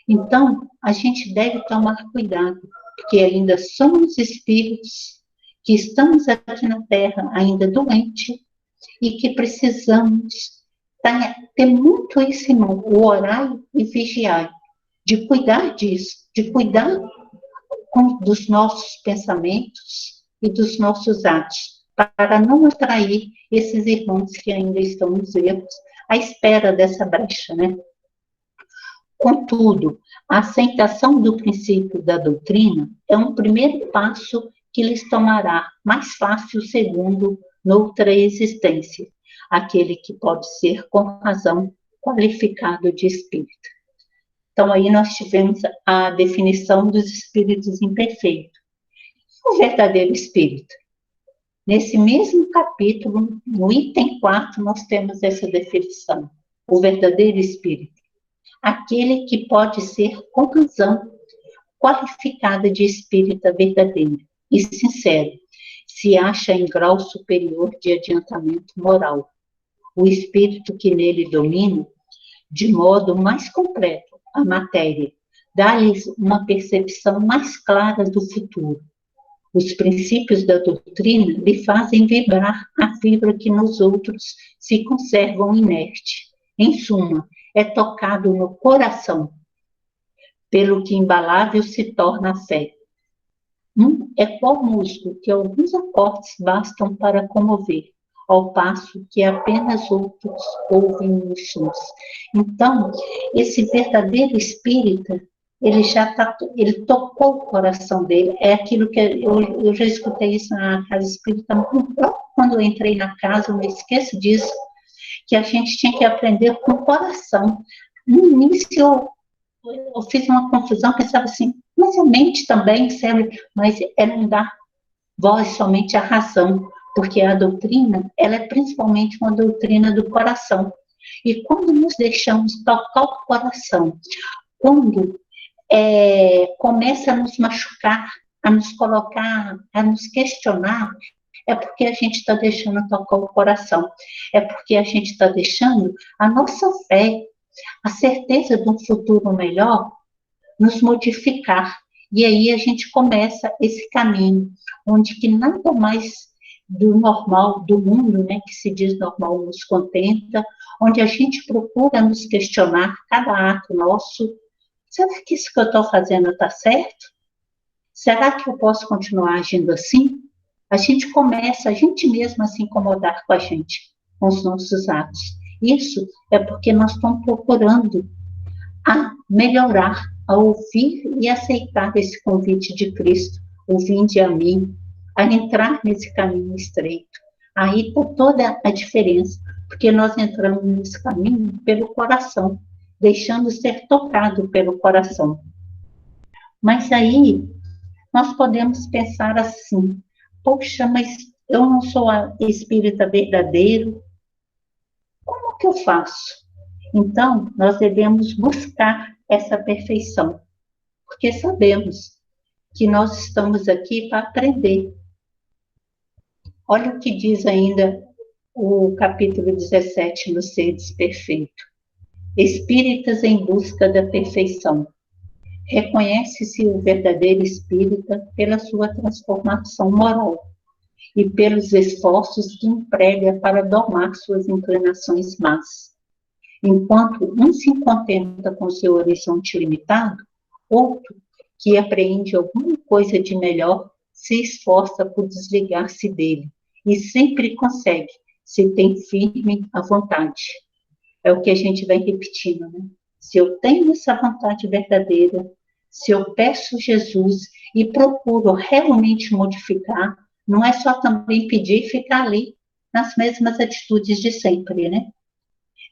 Então, a gente deve tomar cuidado, porque ainda somos espíritos que estamos aqui na Terra ainda doentes e que precisamos ter muito esse irmão, o orar e vigiar, de cuidar disso, de cuidar dos nossos pensamentos e dos nossos atos, para não atrair esses irmãos que ainda estão nos erros, à espera dessa brecha, né? Contudo, a aceitação do princípio da doutrina é um primeiro passo que lhes tomará mais fácil o segundo noutra existência, aquele que pode ser, com razão, qualificado de espírito. Então, aí nós tivemos a definição dos espíritos imperfeitos. O verdadeiro espírito. Nesse mesmo capítulo, no item 4, nós temos essa definição. O verdadeiro espírito. Aquele que pode ser, com razão, qualificado de espírita verdadeiro e sincero, se acha em grau superior de adiantamento moral. O espírito que nele domina, de modo mais completo, a matéria, dá-lhes uma percepção mais clara do futuro. Os princípios da doutrina lhe fazem vibrar a fibra que nos outros se conservam inerte. Em suma, é tocado no coração, pelo que imbalável se torna a fé. É qual músculo que alguns acordes bastam para comover, ao passo que apenas outros ouvem os sons. Então, esse verdadeiro espírita, ele tocou o coração dele. É aquilo que eu já escutei isso na casa espírita, quando eu entrei na casa, eu não esqueço disso, que a gente tinha que aprender com o coração. No início, eu fiz uma confusão, pensava assim, Mas a mente também serve, mas ela não dá voz somente à razão, porque a doutrina, ela é principalmente uma doutrina do coração. E quando nos deixamos tocar o coração, quando começa a nos machucar, a nos colocar, a nos questionar, é porque a gente está deixando tocar o coração. É porque a gente está deixando a nossa fé, a certeza de um futuro melhor, nos modificar. E aí a gente começa esse caminho, onde que nada mais do normal, do mundo, né, que se diz normal, nos contenta, onde a gente procura nos questionar cada ato nosso. Será que isso que eu estou fazendo está certo? Será que eu posso continuar agindo assim? A gente começa, a gente mesmo, a se incomodar com a gente, com os nossos atos. Isso é porque nós estamos procurando a melhorar, a ouvir e aceitar esse convite de Cristo, o vinde a mim, a entrar nesse caminho estreito. Aí está toda a diferença, porque nós entramos nesse caminho pelo coração, deixando ser tocado pelo coração. Mas aí nós podemos pensar assim, poxa, mas eu não sou a espírita verdadeiro, como que eu faço? Então, nós devemos buscar essa perfeição, porque sabemos que nós estamos aqui para aprender. Olha o que diz ainda o capítulo 17 no Seres Perfeito. Espíritas em busca da perfeição. Reconhece-se o verdadeiro espírita pela sua transformação moral e pelos esforços que emprega para domar suas inclinações más. Enquanto um se contenta com seu horizonte limitado, outro, que apreende alguma coisa de melhor, se esforça por desligar-se dele e sempre consegue, se tem firme a vontade. É o que a gente vai repetindo, né? Se eu tenho essa vontade verdadeira, se eu peço Jesus e procuro realmente modificar, não é só também pedir e ficar ali nas mesmas atitudes de sempre, né?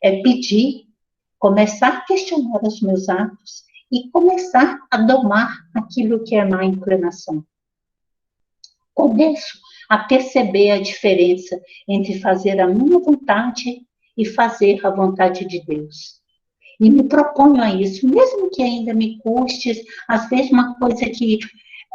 É pedir, começar a questionar os meus atos e começar a domar aquilo que é má inclinação. Começo a perceber a diferença entre fazer a minha vontade e fazer a vontade de Deus. E me proponho a isso, mesmo que ainda me custe, às vezes uma coisa que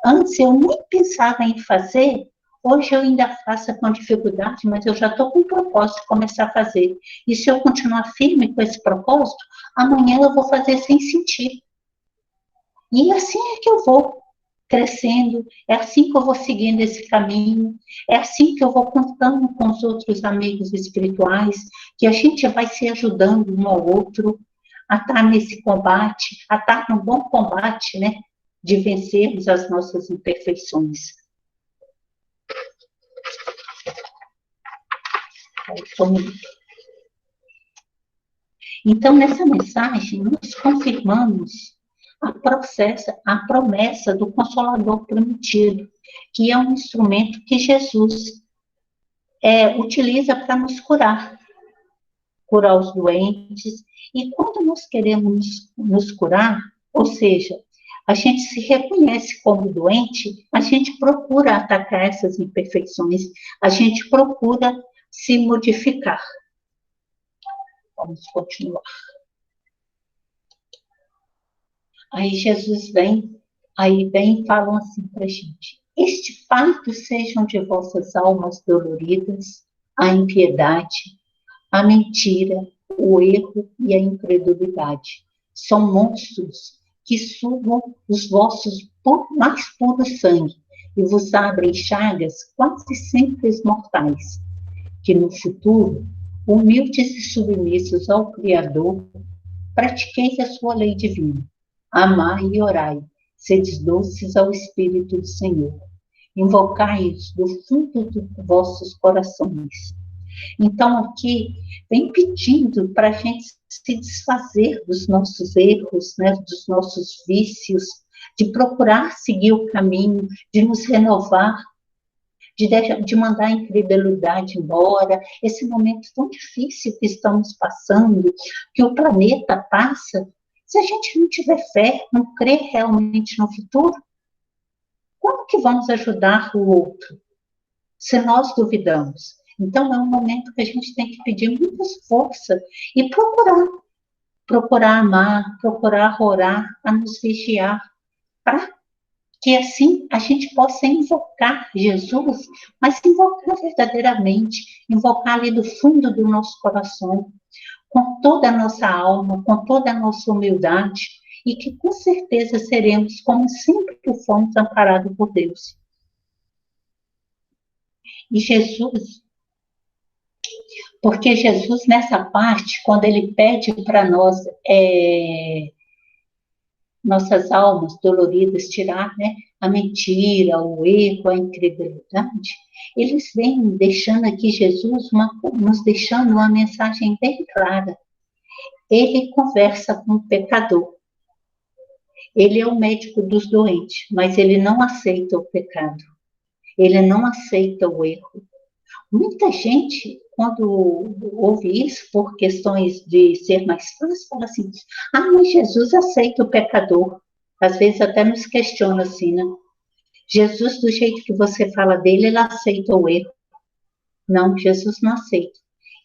antes eu nem pensava em fazer, hoje eu ainda faço com dificuldade, mas eu já estou com o propósito de começar a fazer. E se eu continuar firme com esse propósito, amanhã eu vou fazer sem sentir. E assim é que eu vou crescendo, é assim que eu vou seguindo esse caminho, é assim que eu vou contando com os outros amigos espirituais, que a gente vai se ajudando um ao outro a estar nesse combate, a estar num bom combate, né, de vencermos as nossas imperfeições. Então, nessa mensagem, nós confirmamos a promessa do Consolador prometido, que é um instrumento que Jesus utiliza para nos curar os doentes. E quando nós queremos nos curar, ou seja, a gente se reconhece como doente, a gente procura atacar essas imperfeições, a gente procura se modificar. Vamos continuar. Aí Jesus vem e fala assim para a gente: este fardo sejam de vossas almas doloridas, a impiedade, a mentira, o erro e a incredulidade. São monstros que sugam os vossos mais puros sangue e vos abrem chagas quase sempre mortais, que no futuro, humildes e submissos ao Criador, pratiqueis a sua lei divina. Amai e orai, sedes doces ao Espírito do Senhor. Invocai-os do fundo dos vossos corações. Então, aqui, vem pedindo para a gente se desfazer dos nossos erros, né, dos nossos vícios, de procurar seguir o caminho, de nos renovar, de mandar a incredulidade embora, esse momento tão difícil que estamos passando, que o planeta passa, Se a gente não tiver fé, não crer realmente no futuro, como que vamos ajudar o outro se nós duvidamos? Então, é um momento que a gente tem que pedir muita força e procurar amar, procurar orar, a nos vigiar, para que assim a gente possa invocar Jesus, mas invocar verdadeiramente, invocar ali do fundo do nosso coração, com toda a nossa alma, com toda a nossa humildade, e que com certeza seremos, como sempre fomos, amparados por Deus. E Jesus, porque Jesus, nessa parte, quando ele pede para nós, nossas almas doloridas, tirar, né, a mentira, o erro, a incredulidade, eles vêm deixando aqui Jesus, nos deixando uma mensagem bem clara. Ele conversa com o pecador. Ele é o médico dos doentes, mas ele não aceita o pecado. Ele não aceita o erro. Muita gente, quando ouve isso, por questões de ser mais fácil, fala assim, mas Jesus aceita o pecador. Às vezes até nos questiona assim, né? Jesus, do jeito que você fala dele, ele aceita o erro. Não, Jesus não aceita.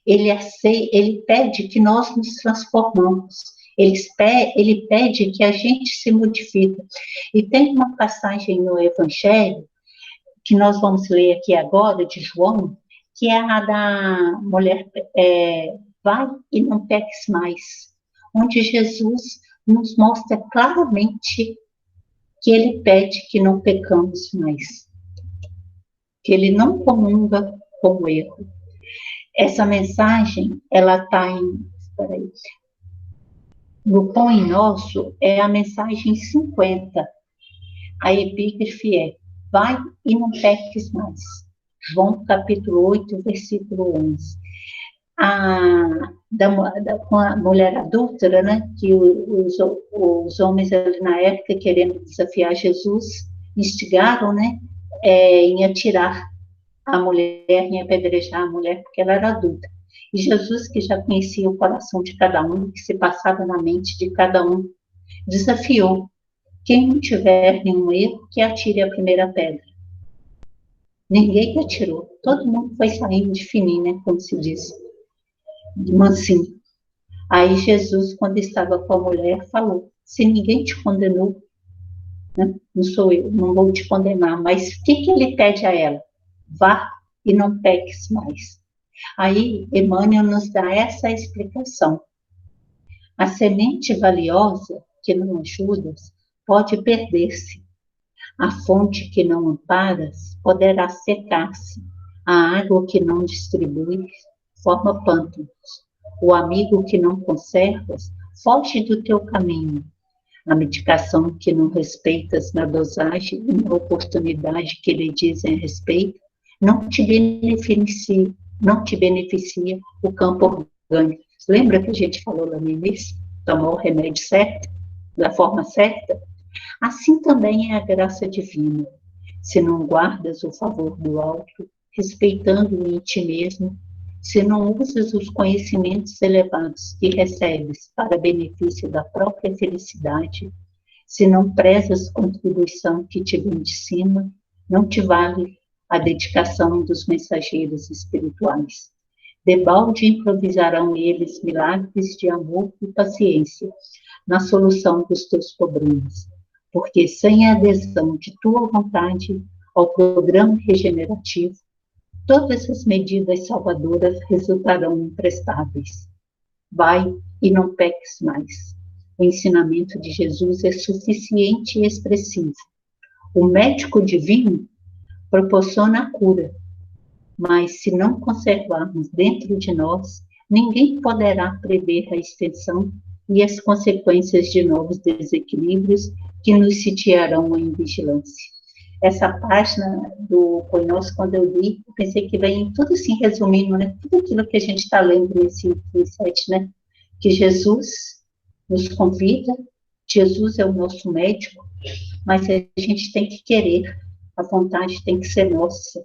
Ele pede que nós nos transformamos. Ele pede que a gente se modifique. E tem uma passagem no Evangelho, que nós vamos ler aqui agora, de João, que é a da mulher, vai e não peques mais, onde Jesus nos mostra claramente que ele pede que não pecamos mais, que ele não comunga com o erro. Essa mensagem, ela está no Pão Nosso, é a mensagem 50. A epígrafe é, vai e não peques mais. João capítulo 8, versículo 11. Com a mulher adúltera, né, que os homens ali na época, querendo desafiar Jesus, instigaram, né, em atirar a mulher, em apedrejar a mulher, porque ela era adulta. E Jesus, que já conhecia o coração de cada um, que se passava na mente de cada um, desafiou. Quem não tiver nenhum erro, que atire a primeira pedra. Ninguém atirou. Todo mundo foi saindo de fininho, né, como se diz. De mansinho. Aí Jesus, quando estava com a mulher, falou, se ninguém te condenou, né, não sou eu, não vou te condenar, mas o que ele pede a ela? Vá e não peques mais. Aí Emmanuel nos dá essa explicação. A semente valiosa, que não ajudas, pode perder-se. A fonte que não amparas poderá secar-se. A água que não distribuis forma pântanos. O amigo que não conservas foge do teu caminho. A medicação que não respeitas na dosagem e na oportunidade que lhe dizem a respeito não te beneficia o campo orgânico. Lembra que a gente falou lá no início? Tomar o remédio certo, da forma certa? Assim também é a graça divina. Se não guardas o favor do alto, respeitando-o em ti mesmo, se não usas os conhecimentos elevados que recebes para benefício da própria felicidade, se não prezas a contribuição que te vem de cima, não te vale a dedicação dos mensageiros espirituais. Debalde improvisarão eles milagres de amor e paciência na solução dos teus problemas, porque sem a adesão de tua vontade ao programa regenerativo, todas as medidas salvadoras resultarão imprestáveis. Vai e não peques mais. O ensinamento de Jesus é suficiente e expressivo. O médico divino proporciona a cura, mas se não conservarmos dentro de nós, ninguém poderá prever a extensão e as consequências de novos desequilíbrios que nos sitiarão em vigilância. Essa página do Pai Nosso, quando eu li, eu pensei que vem tudo assim, resumindo, né? Tudo aquilo que a gente está lendo nesse site, né? Que Jesus nos convida, Jesus é o nosso médico, mas a gente tem que querer, a vontade tem que ser nossa.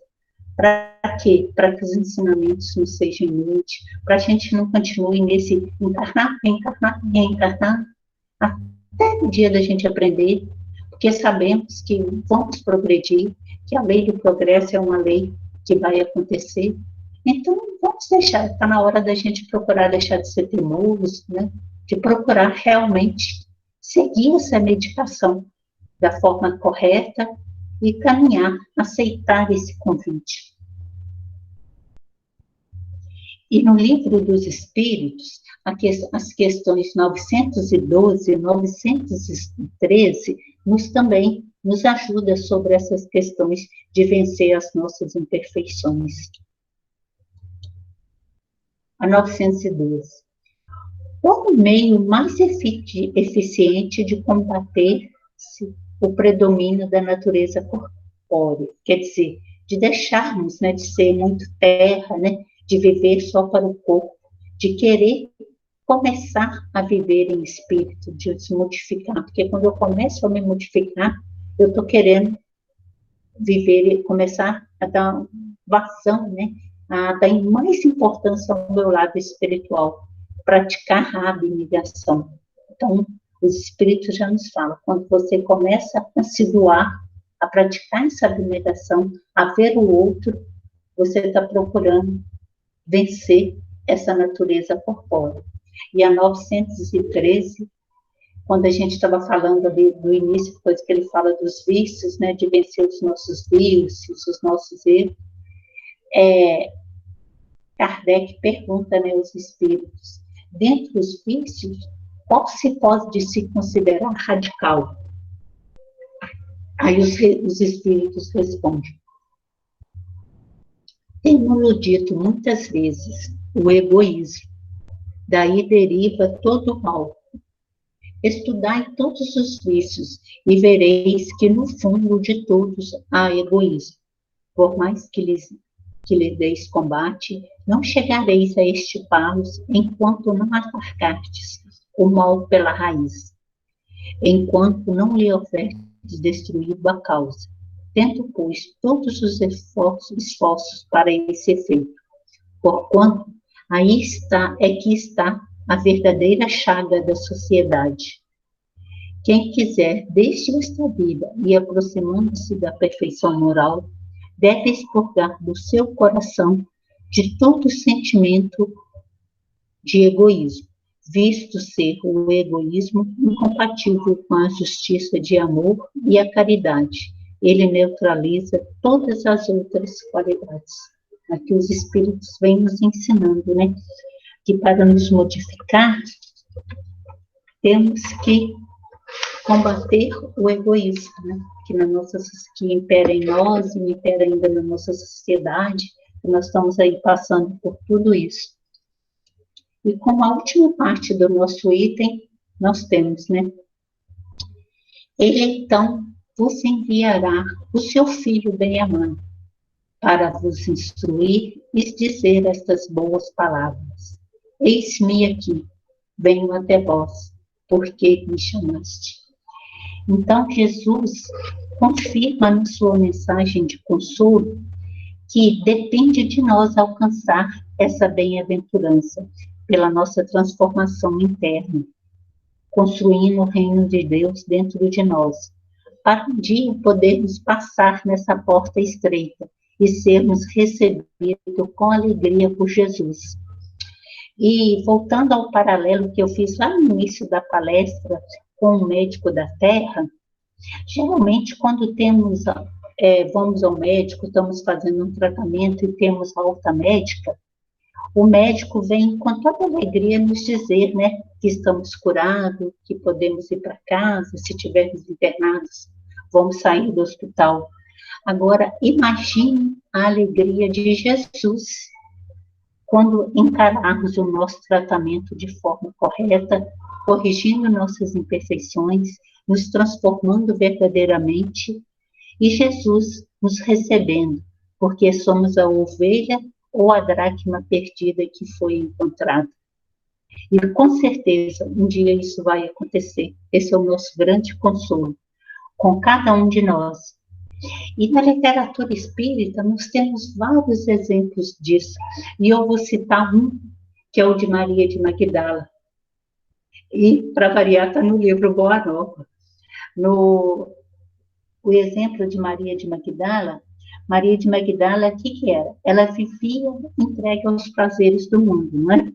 Para quê? Para que os ensinamentos não sejam inúteis, para a gente não continue nesse encarnar, reencarnar, reencarnar, até o dia da gente aprender, porque sabemos que vamos progredir, que a lei do progresso é uma lei que vai acontecer. Então, vamos deixar, está na hora da gente procurar deixar de ser teimoso, né? De procurar realmente seguir essa medicação da forma correta e caminhar, aceitar esse convite. E no livro dos Espíritos, as questões 912 e 913 também nos ajuda sobre essas questões de vencer as nossas imperfeições. A 912. Qual o meio mais eficiente de combater o predomínio da natureza corpórea? Quer dizer, de deixarmos, né, de ser muito terra, né, de viver só para o corpo, de querer começar a viver em espírito, de se modificar, porque quando eu começo a me modificar, eu estou querendo viver e começar a dar vazão, né, a dar mais importância ao meu lado espiritual, praticar a abnegação. Então, os espíritos já nos falam, quando você começa a se doar, a praticar essa abnegação, a ver o outro, você está procurando vencer essa natureza corpórea. E a 913, quando a gente estava falando ali do início, depois que ele fala dos vícios, né, de vencer os nossos vícios, os nossos erros, Kardec pergunta, né, aos espíritos, dentre os vícios, qual se pode se considerar radical? Aí os espíritos respondem, temos dito muitas vezes, o egoísmo, daí deriva todo o mal. Estudai todos os vícios e vereis que no fundo de todos há egoísmo. Por mais que lhe deis combate, não chegareis a extirpá-los enquanto não atacardes o mal pela raiz, enquanto não lhe houverdes destruído a causa, tendo, pois, todos os esforços para esse efeito, porquanto aí que está a verdadeira chaga da sociedade. Quem quiser, desde esta vida e aproximando-se da perfeição moral, deve expurgar do seu coração de todo sentimento de egoísmo, visto ser o egoísmo incompatível com a justiça de amor e a caridade. Ele neutraliza todas as outras qualidades. Aqui os espíritos vêm nos ensinando, né, que para nos modificar, temos que combater o egoísmo, né, que impera em nós e impera ainda na nossa sociedade, que nós estamos aí passando por tudo isso. E como a última parte do nosso item, nós temos, né, ele então vos enviará o seu filho bem-amado, para vos instruir e dizer estas boas palavras. Eis-me aqui, venho até vós, porque me chamaste. Então, Jesus confirma na sua mensagem de consolo que depende de nós alcançar essa bem-aventurança pela nossa transformação interna, construindo o reino de Deus dentro de nós, para um dia podermos passar nessa porta estreita e sermos recebidos com alegria por Jesus. E voltando ao paralelo que eu fiz lá no início da palestra com o médico da Terra, geralmente quando vamos ao médico, estamos fazendo um tratamento e temos alta médica, o médico vem com toda alegria nos dizer, né, que estamos curados, que podemos ir para casa, se estivermos internados, vamos sair do hospital. Agora, imagine a alegria de Jesus quando encararmos o nosso tratamento de forma correta, corrigindo nossas imperfeições, nos transformando verdadeiramente, e Jesus nos recebendo, porque somos a ovelha ou a dracma perdida que foi encontrada. E com certeza, um dia isso vai acontecer. Esse é o nosso grande consolo, com cada um de nós. E na literatura espírita, nós temos vários exemplos disso. E eu vou citar um, que é o de Maria de Magdala. E, para variar, está no livro Boa Nova. O exemplo de Maria de Magdala, o que era? Ela vivia entregue aos prazeres do mundo, não é?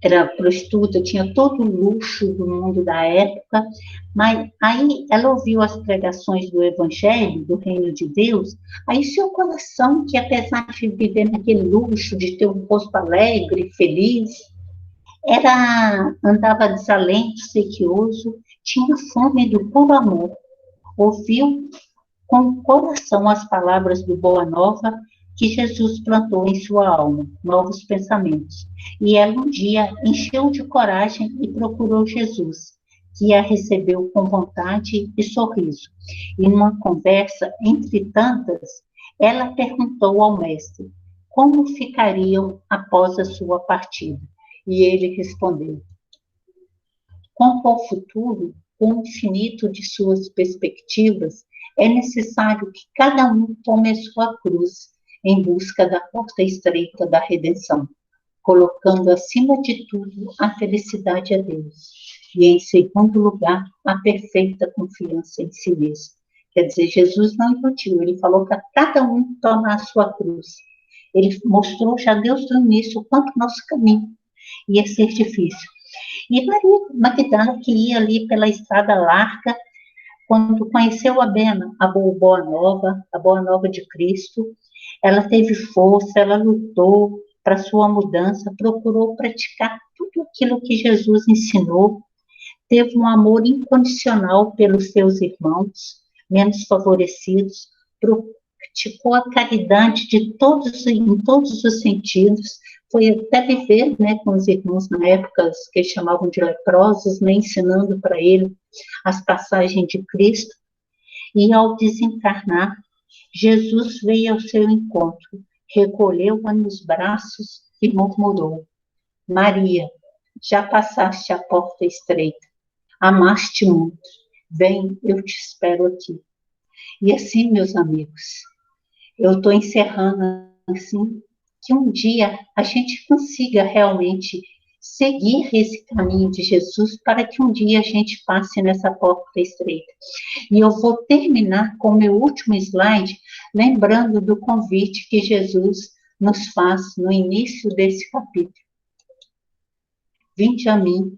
Era prostituta, tinha todo o luxo do mundo da época, mas aí ela ouviu as pregações do Evangelho, do Reino de Deus, aí seu coração, que apesar de viver naquele luxo, de ter um rosto alegre, feliz, andava desalento, sequioso, tinha fome do puro amor, ouviu com o coração as palavras do Boa Nova que Jesus plantou em sua alma, novos pensamentos. E ela um dia encheu de coragem e procurou Jesus, que a recebeu com vontade e sorriso. E numa conversa entre tantas, ela perguntou ao mestre como ficariam após a sua partida. E ele respondeu: quanto ao futuro, com o infinito de suas perspectivas, é necessário que cada um tome a sua cruz em busca da porta estreita da redenção, colocando acima de tudo a felicidade a Deus e, em segundo lugar, a perfeita confiança em si mesmo. Quer dizer, Jesus não iludiu, ele falou para cada um tomar a sua cruz. Ele mostrou já desde o início o quanto nosso caminho ia ser difícil. E Maria Magdala, que ia ali pela estrada larga, quando conheceu a Boa Nova de Cristo, ela teve força, ela lutou para sua mudança, procurou praticar tudo aquilo que Jesus ensinou, teve um amor incondicional pelos seus irmãos, menos favorecidos, praticou a caridade em todos os sentidos, foi até viver, né, com os irmãos na época que eles chamavam de leprosos, né, ensinando para ele as passagens de Cristo. E ao desencarnar, Jesus veio ao seu encontro, recolheu-a nos braços e murmurou: Maria, já passaste a porta estreita, amaste muito, vem, eu te espero aqui. E assim, meus amigos, eu estou encerrando assim, que um dia a gente consiga realmente seguir esse caminho de Jesus para que um dia a gente passe nessa porta estreita. E eu vou terminar com o meu último slide, lembrando do convite que Jesus nos faz no início desse capítulo. Vinde a mim,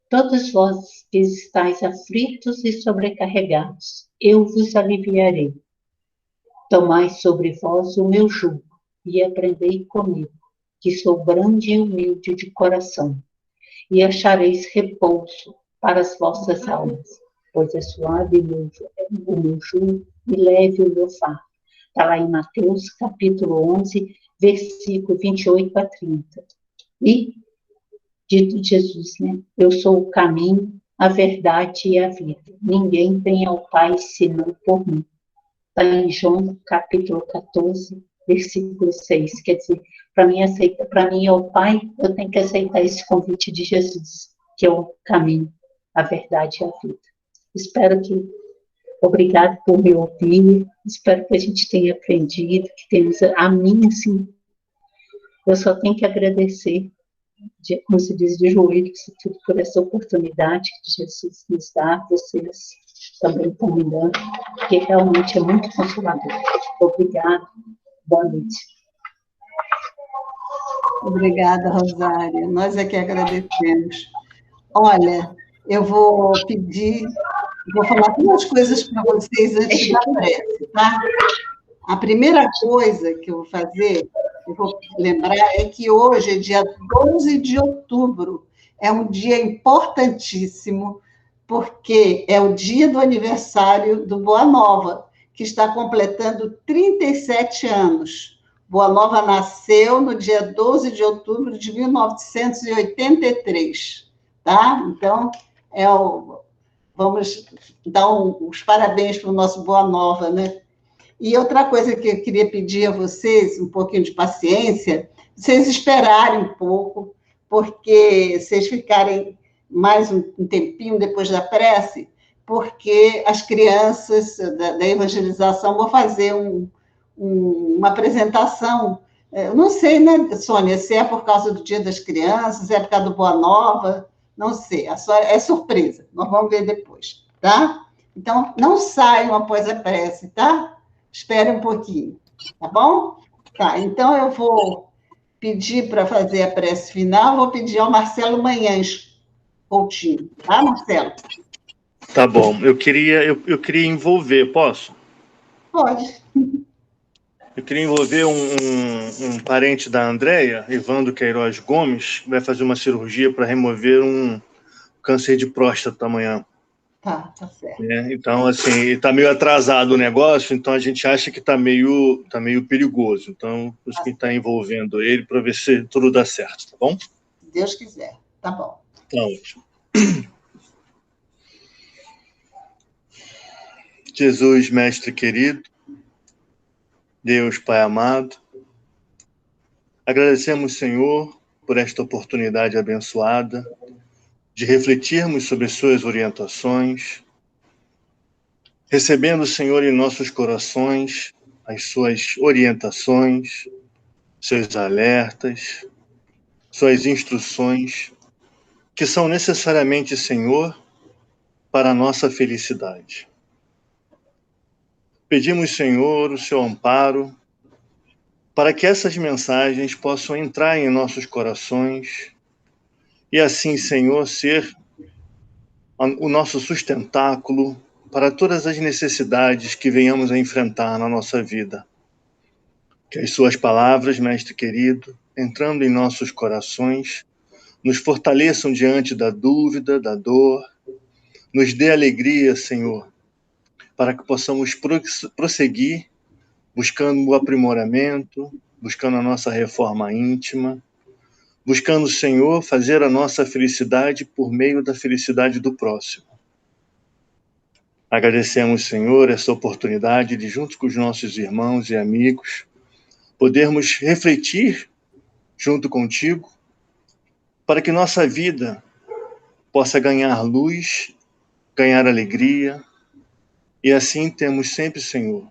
todos vós que estáis aflitos e sobrecarregados, eu vos aliviarei. Tomai sobre vós o meu jugo e aprendei comigo, que sou grande e humilde de coração, e achareis repouso para as vossas almas, pois é suave o meu jugo e leve o meu fardo. Está lá em Mateus, capítulo 11, versículo 28 a 30. E, dito Jesus, né? Eu sou o caminho, a verdade e a vida. Ninguém vem ao Pai senão por mim. Está em João, capítulo 14, versículo 6. Quer dizer, para mim ao Pai, eu tenho que aceitar esse convite de Jesus, que é o caminho, a verdade e a vida. Obrigado por me ouvir, espero que a gente tenha aprendido, que tenhamos, a mim, assim, eu só tenho que agradecer, como se diz, de joelhos, tudo por essa oportunidade que Jesus nos dá, vocês também estão me dando, que realmente é muito consolador. Obrigada, boa noite. Obrigada, Rosária. Nós é que agradecemos. Olha, eu vou falar duas coisas para vocês antes da prece, tá? A primeira coisa que eu vou fazer, eu vou lembrar, é que hoje é dia 12 de outubro, é um dia importantíssimo, porque é o dia do aniversário do Boa Nova, que está completando 37 anos. Boa Nova nasceu no dia 12 de outubro de 1983, tá? Então, vamos dar os parabéns para o nosso Boa Nova, né? E outra coisa que eu queria pedir a vocês, um pouquinho de paciência, vocês esperarem um pouco, porque vocês ficarem mais um tempinho depois da prece, porque as crianças da evangelização vão fazer uma apresentação. Eu não sei, né, Sônia, se é por causa do Dia das Crianças, se é por causa do Boa Nova, Não sei, é surpresa. Nós vamos ver depois, tá? Então, não saiam após a prece, tá? Espere um pouquinho, tá bom? Tá, então eu vou pedir para fazer a prece final, vou pedir ao Marcelo Manhães Coutinho, tá, Marcelo? Tá bom. Eu queria envolver, posso? Pode. Eu queria envolver um parente da Andréia, Evandro Queiroz Gomes, que vai fazer uma cirurgia para remover um câncer de próstata amanhã. Tá certo. Então, assim, está meio atrasado o negócio, então a gente acha que está meio perigoso. Então, por isso que está envolvendo ele para ver se tudo dá certo, tá bom? Se Deus quiser, tá bom. Tá ótimo. Jesus, mestre querido, Deus, Pai amado, agradecemos, Senhor, por esta oportunidade abençoada de refletirmos sobre suas orientações, recebendo, Senhor, em nossos corações as suas orientações, seus alertas, suas instruções, que são necessariamente, Senhor, para a nossa felicidade. Pedimos, Senhor, o seu amparo para que essas mensagens possam entrar em nossos corações e assim, Senhor, ser o nosso sustentáculo para todas as necessidades que venhamos a enfrentar na nossa vida. Que as suas palavras, Mestre querido, entrando em nossos corações, nos fortaleçam diante da dúvida, da dor, nos dê alegria, Senhor, para que possamos prosseguir buscando o aprimoramento, buscando a nossa reforma íntima, buscando, Senhor, fazer a nossa felicidade por meio da felicidade do próximo. Agradecemos, Senhor, essa oportunidade de, junto com os nossos irmãos e amigos, podermos refletir junto contigo para que nossa vida possa ganhar luz, ganhar alegria, e assim temos sempre, Senhor,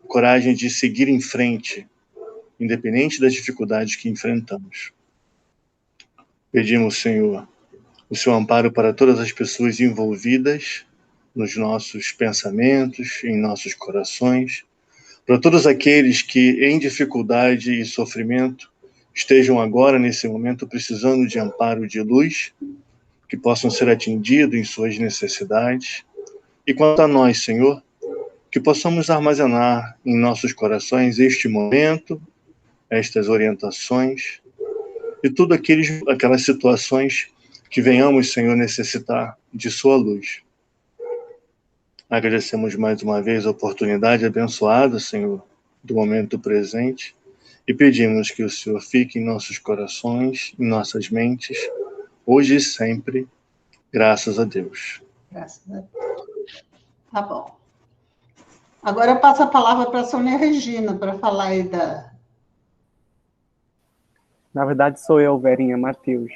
coragem de seguir em frente, independente das dificuldades que enfrentamos. Pedimos, Senhor, o seu amparo para todas as pessoas envolvidas nos nossos pensamentos, em nossos corações, para todos aqueles que, em dificuldade e sofrimento, estejam agora, nesse momento, precisando de amparo de luz, que possam ser atendidos em suas necessidades. E quanto a nós, Senhor, que possamos armazenar em nossos corações este momento, estas orientações, e tudo aquelas situações que venhamos, Senhor, necessitar de sua luz. Agradecemos mais uma vez a oportunidade abençoada, Senhor, do momento presente, e pedimos que o Senhor fique em nossos corações, em nossas mentes, hoje e sempre, graças a Deus. Graças a Deus. Tá bom. Agora eu passo a palavra para a Sônia Regina, para falar aí da... Na verdade, sou eu, Verinha, Matheus.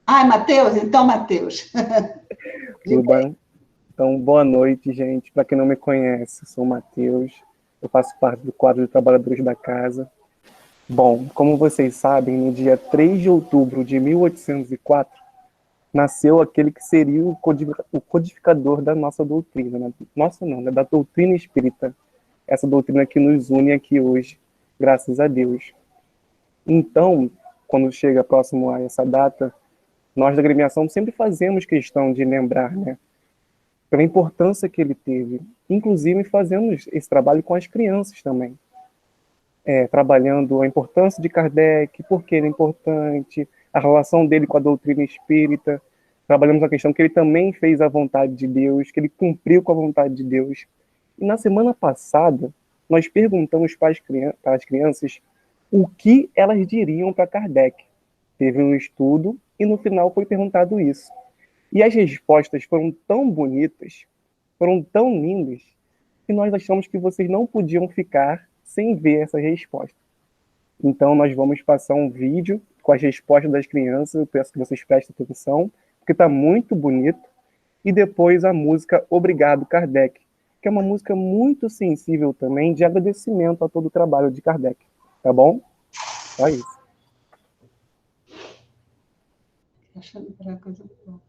Ah, é Matheus? Então, Matheus. Tudo bem? Então, boa noite, gente. Para quem não me conhece, eu sou o Matheus. Eu faço parte do quadro de trabalhadores da casa. Bom, como vocês sabem, no dia 3 de outubro de 1804, nasceu aquele que seria o codificador da nossa doutrina. Né? Nossa não, né? Da doutrina espírita. Essa doutrina que nos une aqui hoje, graças a Deus. Então, quando chega próximo a essa data, nós da agremiação sempre fazemos questão de lembrar, né? Pela importância que ele teve. Inclusive, fazemos esse trabalho com as crianças também. Trabalhando a importância de Kardec, por que ele é importante, a relação dele com a doutrina espírita. Trabalhamos a questão que ele também fez a vontade de Deus, que ele cumpriu com a vontade de Deus. E na semana passada, nós perguntamos para as crianças o que elas diriam para Kardec. Teve um estudo e no final foi perguntado isso. E as respostas foram tão bonitas, foram tão lindas, que nós achamos que vocês não podiam ficar sem ver essa resposta. Então, nós vamos passar um vídeo com as respostas das crianças, eu peço que vocês prestem atenção, porque está muito bonito, e depois a música Obrigado, Kardec, que é uma música muito sensível também, de agradecimento a todo o trabalho de Kardec. Tá bom? Só isso. achando que era coisa boa.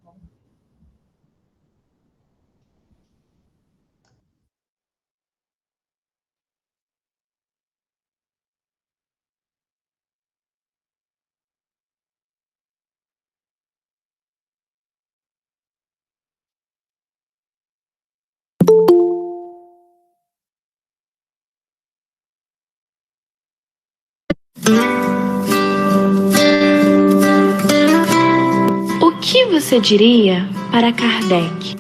O que você diria para Kardec?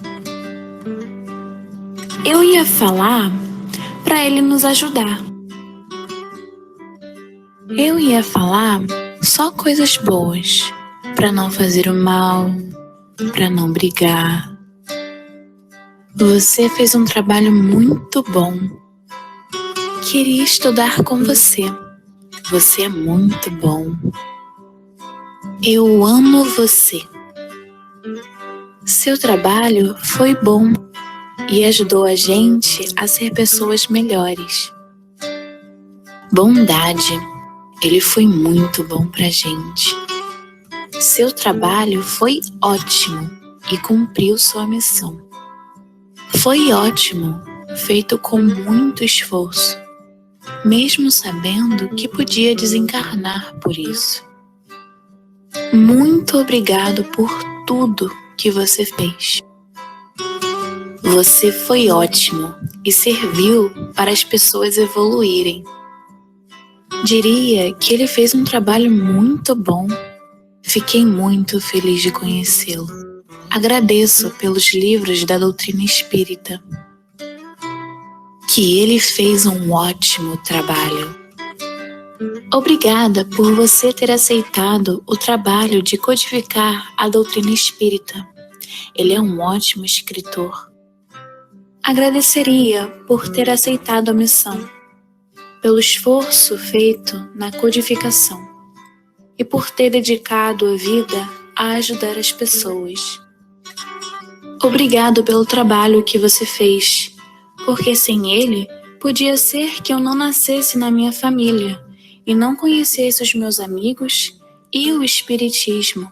Eu ia falar para ele nos ajudar. Eu ia falar só coisas boas, para não fazer o mal, para não brigar. Você fez um trabalho muito bom. Queria estudar com você. Você é muito bom. Eu amo você. Seu trabalho foi bom e ajudou a gente a ser pessoas melhores. Bondade. Ele foi muito bom pra gente. Seu trabalho foi ótimo e cumpriu sua missão. Foi ótimo, feito com muito esforço, mesmo sabendo que podia desencarnar por isso. Muito obrigado por tudo que você fez. Você foi ótimo e serviu para as pessoas evoluírem. Diria que ele fez um trabalho muito bom. Fiquei muito feliz de conhecê-lo. Agradeço pelos livros da doutrina espírita. Que ele fez um ótimo trabalho. Obrigada por você ter aceitado o trabalho de codificar a doutrina espírita. Ele é um ótimo escritor. Agradeceria por ter aceitado a missão, pelo esforço feito na codificação e por ter dedicado a vida a ajudar as pessoas. Obrigado pelo trabalho que você fez, porque sem ele, podia ser que eu não nascesse na minha família e não conhecesse os meus amigos e o Espiritismo.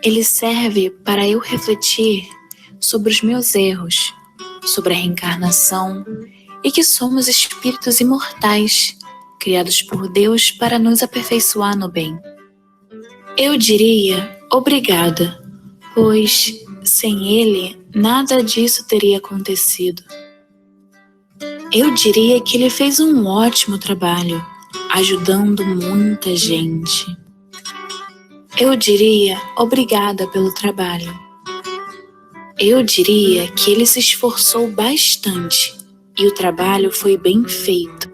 Ele serve para eu refletir sobre os meus erros, sobre a reencarnação e que somos espíritos imortais, criados por Deus para nos aperfeiçoar no bem. Eu diria obrigada, pois sem ele nada disso teria acontecido. Eu diria que ele fez um ótimo trabalho, ajudando muita gente. Eu diria obrigada pelo trabalho. Eu diria que ele se esforçou bastante e o trabalho foi bem feito.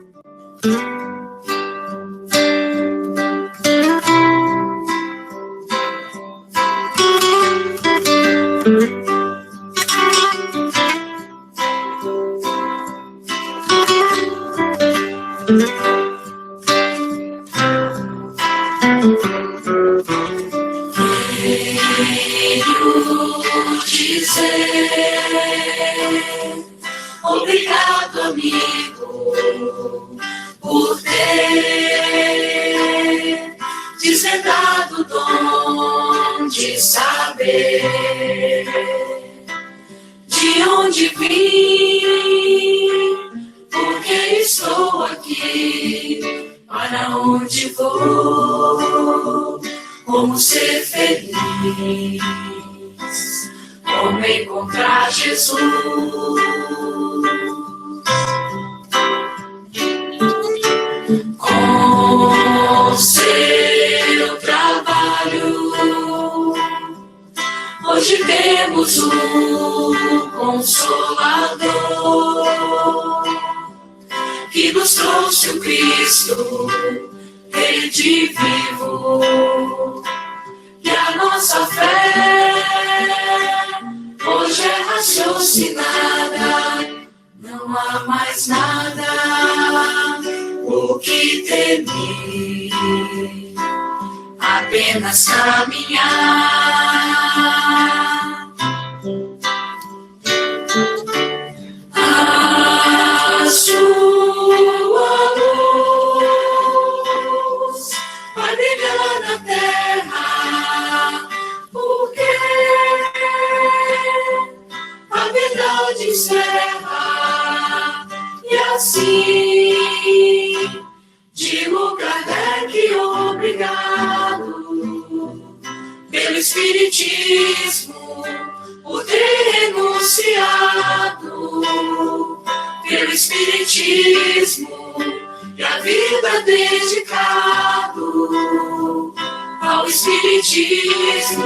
Obrigado, amigo, por ter desvendado o dom de saber de onde vim, porque estou aqui, para onde vou, como ser feliz, como encontrar Jesus. Com seu trabalho, hoje temos um Consolador que nos trouxe o Cristo, Rede vivo, e a nossa fé hoje é raciocinada, não há mais nada o que temer, apenas caminhar. A sua luz vai brilhar na terra, o verdade encerra. E assim, digo Kardec, obrigado pelo Espiritismo, por ter renunciado, pelo Espiritismo e a vida dedicado ao Espiritismo.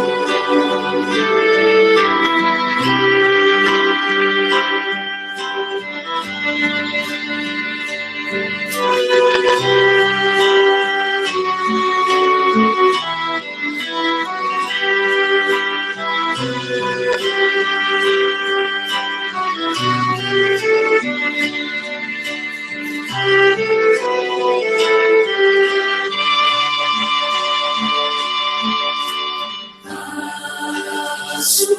A sua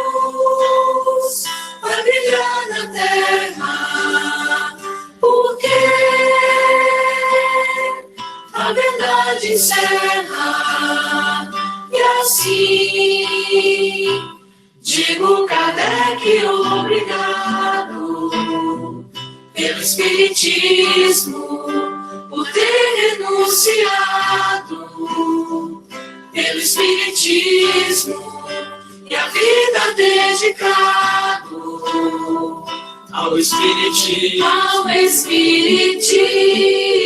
luz vai brilhar na terra, porque a verdade encerra. E assim, digo Kardec, obrigado pelo Espiritismo, por ter renunciado, pelo Espiritismo e a vida dedicado ao Espiritismo. Ao Espiritismo.